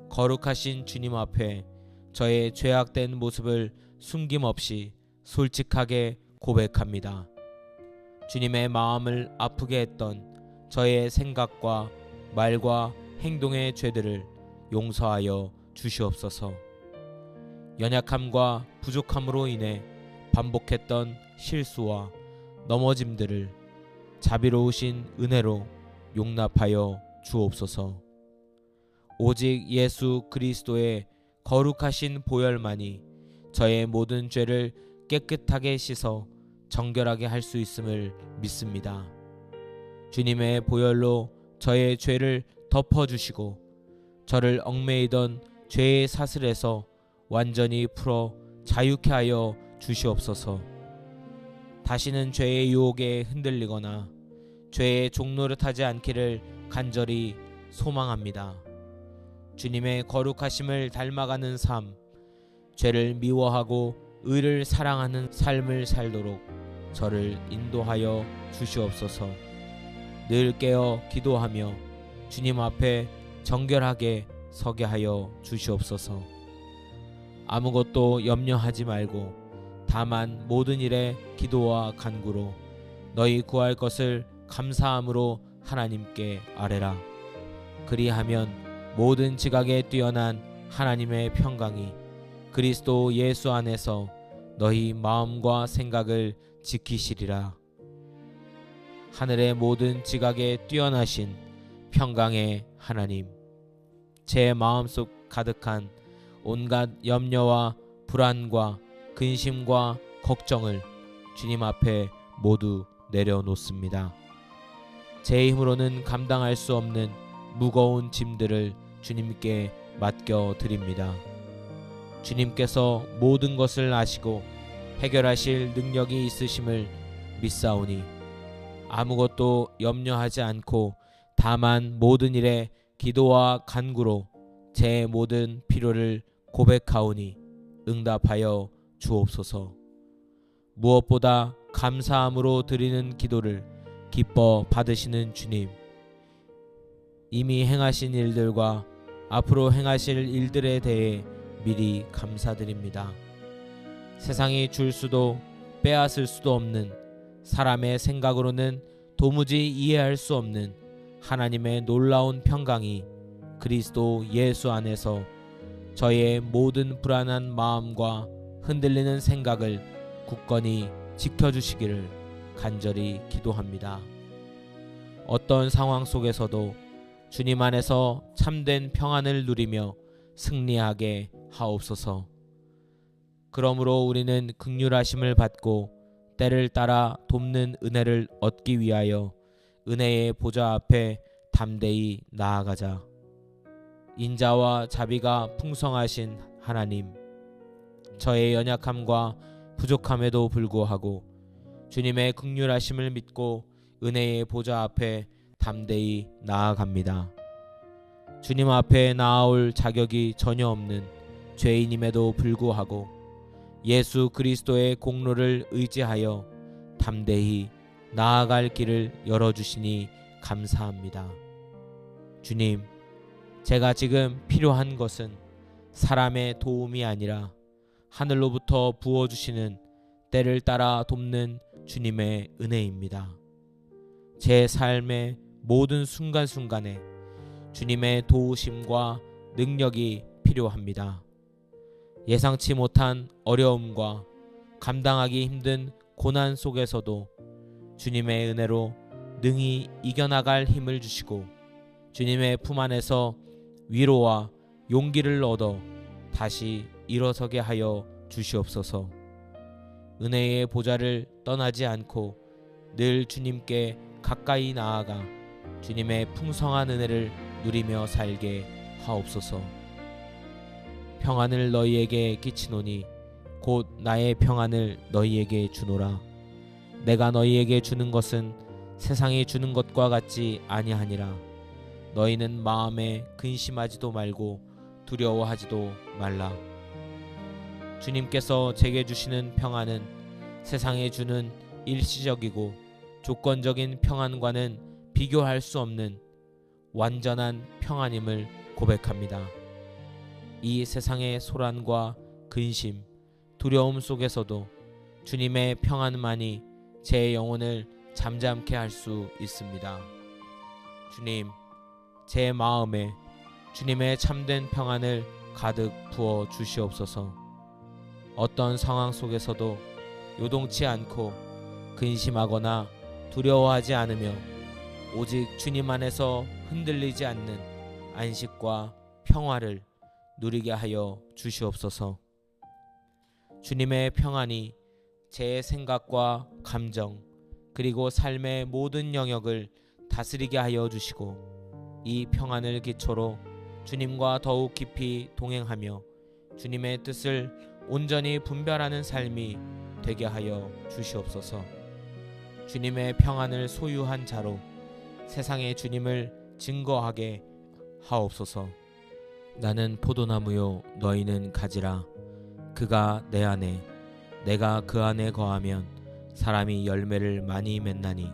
거룩하신 주님 앞에 저의 죄악된 모습을 숨김없이 솔직하게 고백합니다. 주님의 마음을 아프게 했던 저의 생각과 말과 행동의 죄들을 용서하여 주시옵소서. 연약함과 부족함으로 인해 반복했던 실수와 넘어짐들을 자비로우신 은혜로 용납하여 주옵소서. 오직 예수 그리스도의 거룩하신 보혈만이 저의 모든 죄를 깨끗하게 씻어 정결하게 할 수 있음을 믿습니다. 주님의 보혈로 저의 죄를 덮어주시고 저를 얽매이던 죄의 사슬에서 완전히 풀어 자유케 하여 주시옵소서. 다시는 죄의 유혹에 흔들리거나 죄의 종노릇하지 않기를 간절히 소망합니다. 주님의 거룩하심을 닮아가는 삶, 죄를 미워하고 의를 사랑하는 삶을 살도록 저를 인도하여 주시옵소서. 늘 깨어 기도하며 주님 앞에 정결하게 서게 하여 주시옵소서. 아무것도 염려하지 말고 다만 모든 일에 기도와 간구로 너희 구할 것을 감사함으로 하나님께 아뢰라. 그리하면 모든 지각에 뛰어난 하나님의 평강이 그리스도 예수 안에서 너희 마음과 생각을 지키시리라. 하늘의 모든 지각에 뛰어나신 평강의 하나님, 제 마음속 가득한 온갖 염려와 불안과 근심과 걱정을 주님 앞에 모두 내려놓습니다. 제 힘으로는 감당할 수 없는 무거운 짐들을 주님께 맡겨 드립니다. 주님께서 모든 것을 아시고 해결하실 능력이 있으심을 믿사오니 아무것도 염려하지 않고 다만 모든 일에 기도와 간구로 제 모든 필요를 고백하오니 응답하여 주옵소서. 무엇보다 감사함으로 드리는 기도를 기뻐 받으시는 주님, 이미 행하신 일들과 앞으로 행하실 일들에 대해 미리 감사드립니다. 세상이 줄 수도 빼앗을 수도 없는, 사람의 생각으로는 도무지 이해할 수 없는 하나님의 놀라운 평강이 그리스도 예수 안에서 저의 모든 불안한 마음과 흔들리는 생각을 굳건히 지켜주시기를 간절히 기도합니다. 어떤 상황 속에서도 주님 안에서 참된 평안을 누리며 승리하게 하옵소서. 그러므로 우리는 긍휼하심을 받고 때를 따라 돕는 은혜를 얻기 위하여 은혜의 보좌 앞에 담대히 나아가자. 인자와 자비가 풍성하신 하나님, 저의 연약함과 부족함에도 불구하고 주님의 긍휼하심을 믿고 은혜의 보좌 앞에 담대히 나아갑니다. 주님 앞에 나아올 자격이 전혀 없는 죄인임에도 불구하고 예수 그리스도의 공로를 의지하여 담대히 나아갈 길을 열어주시니 감사합니다. 주님, 제가 지금 필요한 것은 사람의 도움이 아니라 하늘로부터 부어주시는 때를 따라 돕는 주님의 은혜입니다. 제 삶의 모든 순간순간에 주님의 도우심과 능력이 필요합니다. 예상치 못한 어려움과 감당하기 힘든 고난 속에서도 주님의 은혜로 능히 이겨나갈 힘을 주시고 주님의 품 안에서 위로와 용기를 얻어 다시 일어서게 하여 주시옵소서. 은혜의 보좌를 떠나지 않고 늘 주님께 가까이 나아가 주님의 풍성한 은혜를 누리며 살게 하옵소서. 평안을 너희에게 끼치노니 곧 나의 평안을 너희에게 주노라. 내가 너희에게 주는 것은 세상이 주는 것과 같지 아니하니라. 너희는 마음에 근심하지도 말고 두려워하지도 말라. 주님께서 제게 주시는 평안은 세상에 주는 일시적이고 조건적인 평안과는 비교할 수 없는 완전한 평안임을 고백합니다. 이 세상의 소란과 근심, 두려움 속에서도 주님의 평안만이 제 영혼을 잠잠케 할 수 있습니다. 주님, 제 마음에 주님의 참된 평안을 가득 부어 주시옵소서. 어떤 상황 속에서도 요동치 않고 근심하거나 두려워하지 않으며 오직 주님 안에서 흔들리지 않는 안식과 평화를 누리게 하여 주시옵소서. 주님의 평안이 제 생각과 감정 그리고 삶의 모든 영역을 다스리게 하여 주시고 이 평안을 기초로 주님과 더욱 깊이 동행하며 주님의 뜻을 온전히 분별하는 삶이 되게 하여 주시옵소서. 주님의 평안을 소유한 자로 세상에 주님을 증거하게 하옵소서. 나는 포도나무요 너희는 가지라. 그가 내 안에 내가 그 안에 거하면 사람이 열매를 많이 맺나니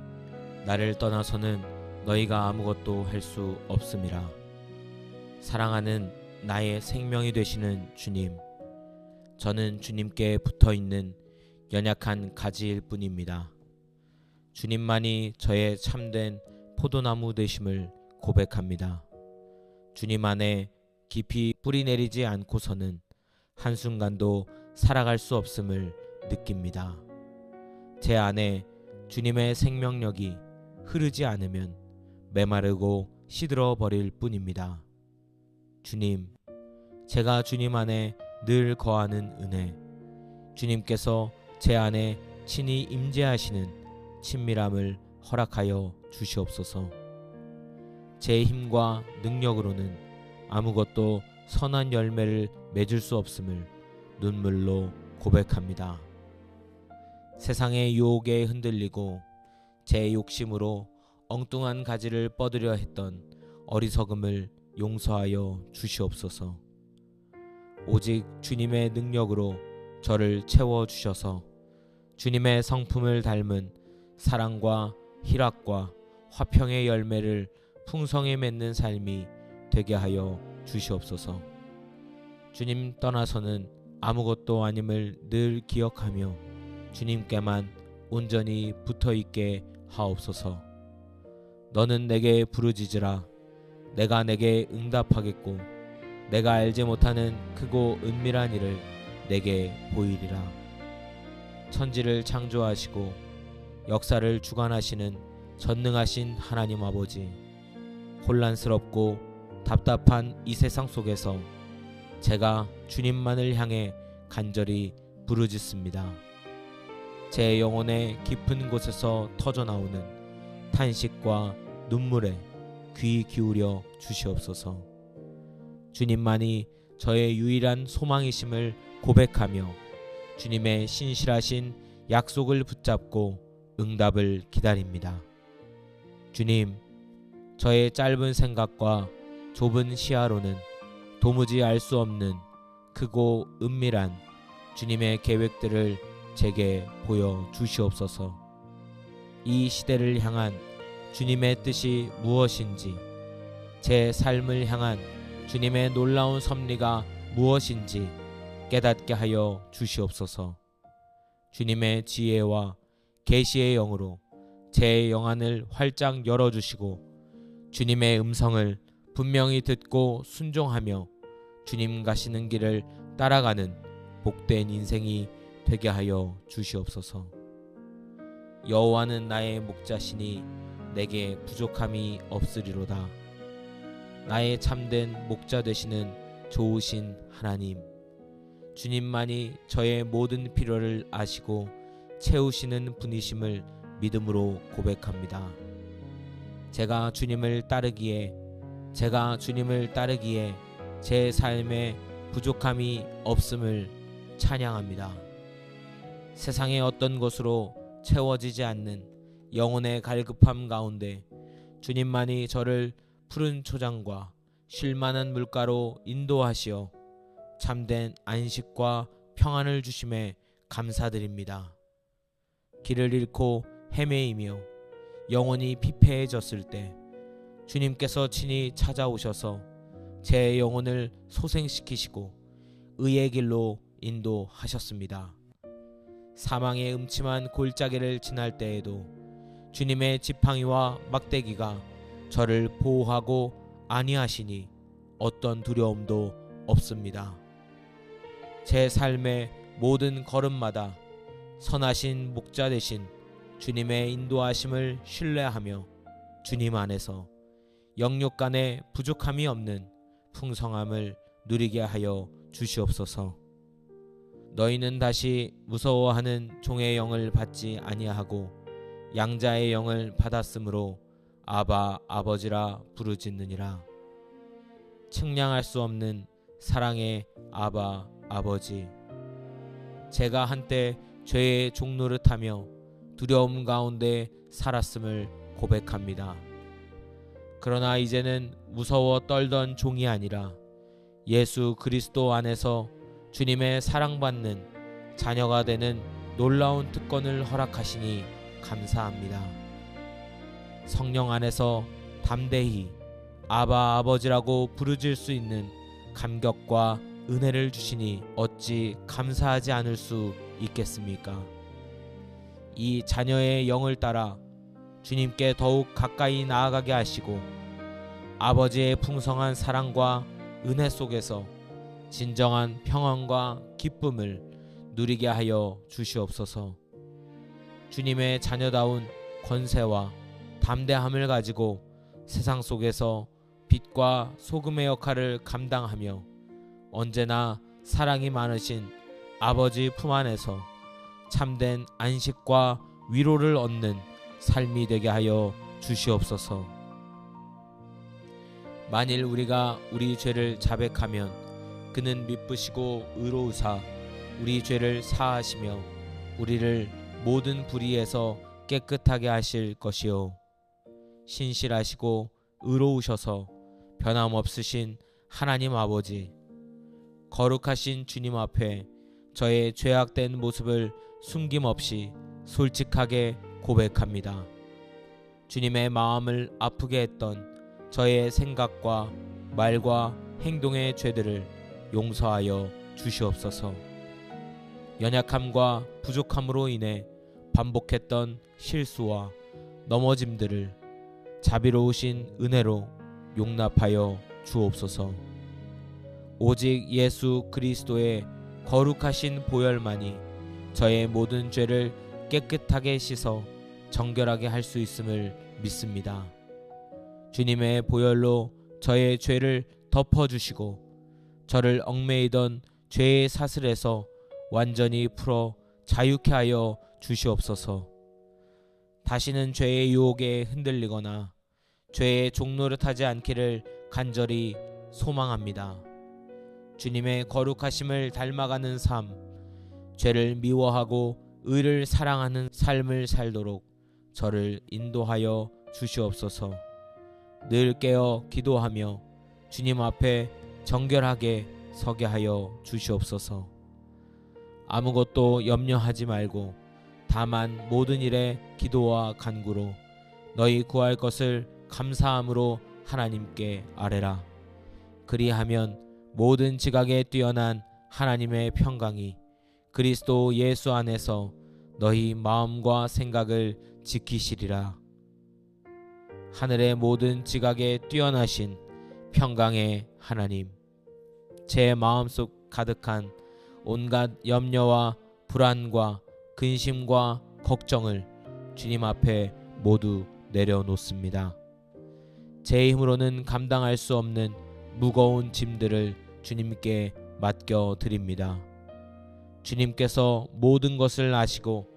나를 떠나서는 너희가 아무것도 할 수 없음이라. 사랑하는 나의 생명이 되시는 주님, 저는 주님께 붙어있는 연약한 가지일 뿐입니다. 주님만이 저의 참된 포도나무 되심을 고백합니다. 주님 안에 깊이 뿌리 내리지 않고서는 한순간도 살아갈 수 없음을 느낍니다. 제 안에 주님의 생명력이 흐르지 않으면 메마르고 시들어 버릴 뿐입니다. 주님, 제가 주님 안에 늘 거하는 은혜, 주님께서 제 안에 친히 임재하시는 친밀함을 허락하여 주시옵소서. 제 힘과 능력으로는 아무것도 선한 열매를 맺을 수 없음을 눈물로 고백합니다. 세상의 유혹에 흔들리고 제 욕심으로 엉뚱한 가지를 뻗으려 했던 어리석음을 용서하여 주시옵소서. 오직 주님의 능력으로 저를 채워주셔서 주님의 성품을 닮은 사랑과 희락과 화평의 열매를 풍성히 맺는 삶이 되게 하여 주시옵소서. 주님 떠나서는 아무것도 아님을 늘 기억하며 주님께만 온전히 붙어있게 하옵소서. 너는 내게 부르짖으라. 내가 내게 응답하겠고 내가 알지 못하는 크고 은밀한 일을 내게 보이리라. 천지를 창조하시고 역사를 주관하시는 전능하신 하나님 아버지, 혼란스럽고 답답한 이 세상 속에서 제가 주님만을 향해 간절히 부르짖습니다. 제 영혼의 깊은 곳에서 터져나오는 탄식과 눈물에 귀 기울여 주시옵소서. 주님만이 저의 유일한 소망이심을 고백하며 주님의 신실하신 약속을 붙잡고 응답을 기다립니다. 주님, 저의 짧은 생각과 좁은 시야로는 도무지 알 수 없는 크고 은밀한 주님의 계획들을 제게 보여 주시옵소서. 이 시대를 향한 주님의 뜻이 무엇인지, 제 삶을 향한 주님의 놀라운 섭리가 무엇인지 깨닫게 하여 주시옵소서. 주님의 지혜와 계시의 영으로 제 영안을 활짝 열어주시고 주님의 음성을 분명히 듣고 순종하며 주님 가시는 길을 따라가는 복된 인생이 되게 하여 주시옵소서. 여호와는 나의 목자시니 내게 부족함이 없으리로다. 나의 참된 목자 되시는 좋으신 하나님, 주님만이 저의 모든 필요를 아시고 채우시는 분이심을 믿음으로 고백합니다. 제가 주님을 따르기에 제 삶에 부족함이 없음을 찬양합니다. 세상의 어떤 것으로 채워지지 않는 영혼의 갈급함 가운데 주님만이 저를 푸른 초장과 쉴만한 물가로 인도하시어 참된 안식과 평안을 주심에 감사드립니다. 길을 잃고 헤매이며 영혼이 피폐해졌을 때 주님께서 친히 찾아오셔서 제 영혼을 소생시키시고 의의 길로 인도하셨습니다. 사망의 음침한 골짜기를 지날 때에도 주님의 지팡이와 막대기가 저를 보호하고 안위하시니 어떤 두려움도 없습니다. 제 삶의 모든 걸음마다 선하신 목자 되신 주님의 인도하심을 신뢰하며 주님 안에서 영육간에 부족함이 없는 풍성함을 누리게 하여 주시옵소서. 너희는 다시 무서워하는 종의 영을 받지 아니하고 양자의 영을 받았으므로 아바 아버지라 부르짖느니라. 측량할 수 없는 사랑의 아바 아버지, 제가 한때 죄의 종노릇하며 두려움 가운데 살았음을 고백합니다. 그러나 이제는 무서워 떨던 종이 아니라 예수 그리스도 안에서 주님의 사랑받는 자녀가 되는 놀라운 특권을 허락하시니 감사합니다. 성령 안에서 담대히 아바 아버지라고 부르질 수 있는 감격과 은혜를 주시니 어찌 감사하지 않을 수 있겠습니까? 이 자녀의 영을 따라 주님께 더욱 가까이 나아가게 하시고 아버지의 풍성한 사랑과 은혜 속에서 진정한 평안과 기쁨을 누리게 하여 주시옵소서. 주님의 자녀다운 권세와 담대함을 가지고 세상 속에서 빛과 소금의 역할을 감당하며 언제나 사랑이 많으신 아버지 품 안에서 참된 안식과 위로를 얻는 삶이 되게 하여 주시옵소서. 만일 우리가 우리 죄를 자백하면 그는 미쁘시고 의로우사 우리 죄를 사하시며 우리를 모든 불의에서 깨끗하게 하실 것이요 신실하시고 의로우셔서 변함없으신 하나님 아버지, 거룩하신 주님 앞에 저의 죄악된 모습을 숨김없이 솔직하게 고백합니다. 주님의 마음을 아프게 했던 저의 생각과 말과 행동의 죄들을 용서하여 주시옵소서. 연약함과 부족함으로 인해 반복했던 실수와 넘어짐들을 자비로우신 은혜로 용납하여 주옵소서. 오직 예수 그리스도의 거룩하신 보혈만이 저의 모든 죄를 깨끗하게 씻어 정결하게 할 수 있음을 믿습니다. 주님의 보혈로 저의 죄를 덮어주시고 저를 얽매이던 죄의 사슬에서 완전히 풀어 자유케 하여 주시옵소서. 다시는 죄의 유혹에 흔들리거나 죄의 종노릇하지 않기를 간절히 소망합니다. 주님의 거룩하심을 닮아가는 삶, 죄를 미워하고 의를 사랑하는 삶을 살도록 저를 인도하여 주시옵소서. 늘 깨어 기도하며 주님 앞에 정결하게 서게 하여 주시옵소서. 아무것도 염려하지 말고 다만 모든 일에 기도와 간구로 너희 구할 것을 감사함으로 하나님께 아뢰라. 그리하면 모든 지각에 뛰어난 하나님의 평강이 그리스도 예수 안에서 너희 마음과 생각을 지키시리라. 하늘의 모든 지각에 뛰어나신 평강의 하나님, 제 마음속 가득한 온갖 염려와 불안과 근심과 걱정을 주님 앞에 모두 내려놓습니다. 제 힘으로는 감당할 수 없는 무거운 짐들을 주님께 맡겨드립니다. 주님께서 모든 것을 아시고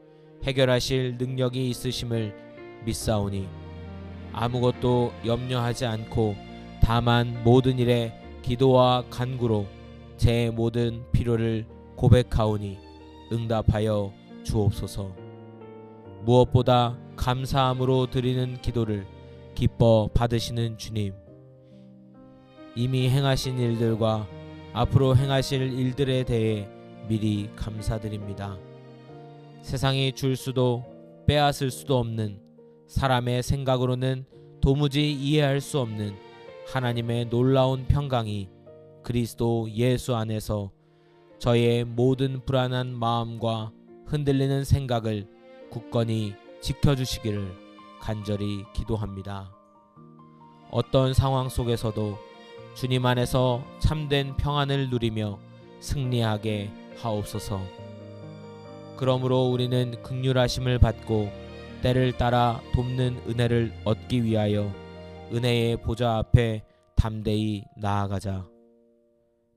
해결하실 능력이 있으심을 믿사오니 아무것도 염려하지 않고 다만 모든 일에 기도와 간구로 제 모든 필요를 고백하오니 응답하여 주옵소서. 무엇보다 감사함으로 드리는 기도를 기뻐 받으시는 주님, 이미 행하신 일들과 앞으로 행하실 일들에 대해 미리 감사드립니다. 세상이 줄 수도 빼앗을 수도 없는, 사람의 생각으로는 도무지 이해할 수 없는 하나님의 놀라운 평강이 그리스도 예수 안에서 저의 모든 불안한 마음과 흔들리는 생각을 굳건히 지켜주시기를 간절히 기도합니다. 어떤 상황 속에서도 주님 안에서 참된 평안을 누리며 승리하게 하옵소서. 그러므로 우리는 긍휼하심을 받고 때를 따라 돕는 은혜를 얻기 위하여 은혜의 보좌 앞에 담대히 나아가자.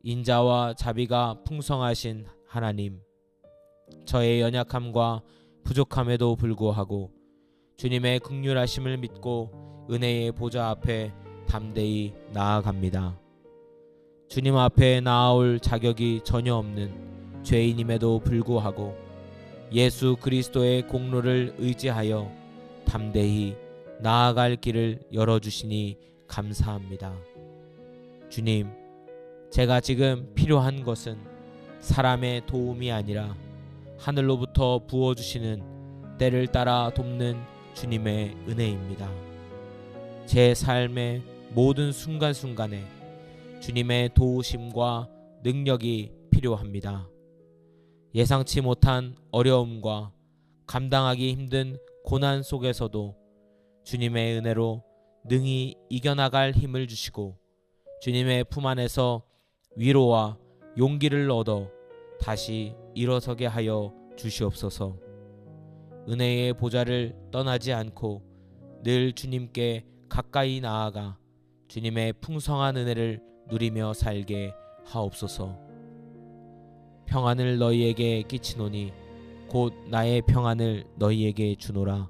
인자와 자비가 풍성하신 하나님, 저의 연약함과 부족함에도 불구하고 주님의 긍휼하심을 믿고 은혜의 보좌 앞에 담대히 나아갑니다. 주님 앞에 나아올 자격이 전혀 없는 죄인임에도 불구하고 예수 그리스도의 공로를 의지하여 담대히 나아갈 길을 열어주시니 감사합니다. 주님, 제가 지금 필요한 것은 사람의 도움이 아니라 하늘로부터 부어주시는 때를 따라 돕는 주님의 은혜입니다. 제 삶의 모든 순간순간에 주님의 도우심과 능력이 필요합니다. 예상치 못한 어려움과 감당하기 힘든 고난 속에서도 주님의 은혜로 능히 이겨나갈 힘을 주시고 주님의 품 안에서 위로와 용기를 얻어 다시 일어서게 하여 주시옵소서. 은혜의 보좌를 떠나지 않고 늘 주님께 가까이 나아가 주님의 풍성한 은혜를 누리며 살게 하옵소서. 평안을 너희에게 끼치노니 곧 나의 평안을 너희에게 주노라.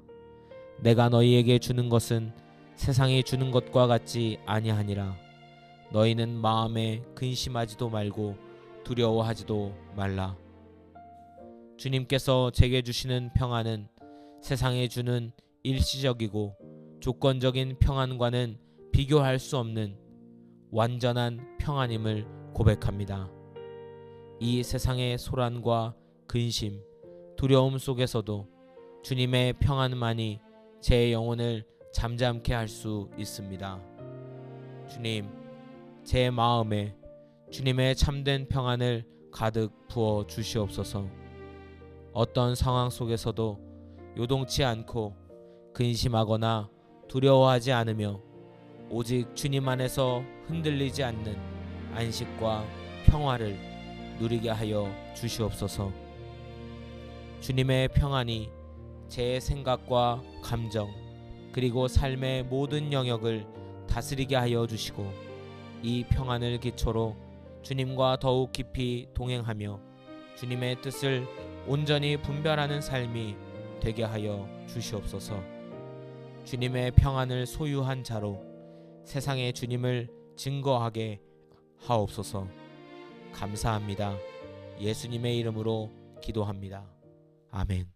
내가 너희에게 주는 것은 세상이 주는 것과 같지 아니하니라. 너희는 마음에 근심하지도 말고 두려워하지도 말라. 주님께서 제게 주시는 평안은 세상에 주는 일시적이고 조건적인 평안과는 비교할 수 없는 완전한 평안임을 고백합니다. 이 세상의 소란과 근심, 두려움 속에서도 주님의 평안만이 제 영혼을 잠잠케 할 수 있습니다. 주님, 제 마음에 주님의 참된 평안을 가득 부어 주시옵소서. 어떤 상황 속에서도 요동치 않고 근심하거나 두려워하지 않으며 오직 주님 안에서 흔들리지 않는 안식과 평화를 누리게 하여 주시옵소서. 주님의 평안이 제 생각과 감정 그리고 삶의 모든 영역을 다스리게 하여 주시고 이 평안을 기초로 주님과 더욱 깊이 동행하며 주님의 뜻을 온전히 분별하는 삶이 되게 하여 주시옵소서. 주님의 평안을 소유한 자로 세상에 주님을 증거하게 하옵소서. 감사합니다. 예수님의 이름으로 기도합니다. 아멘.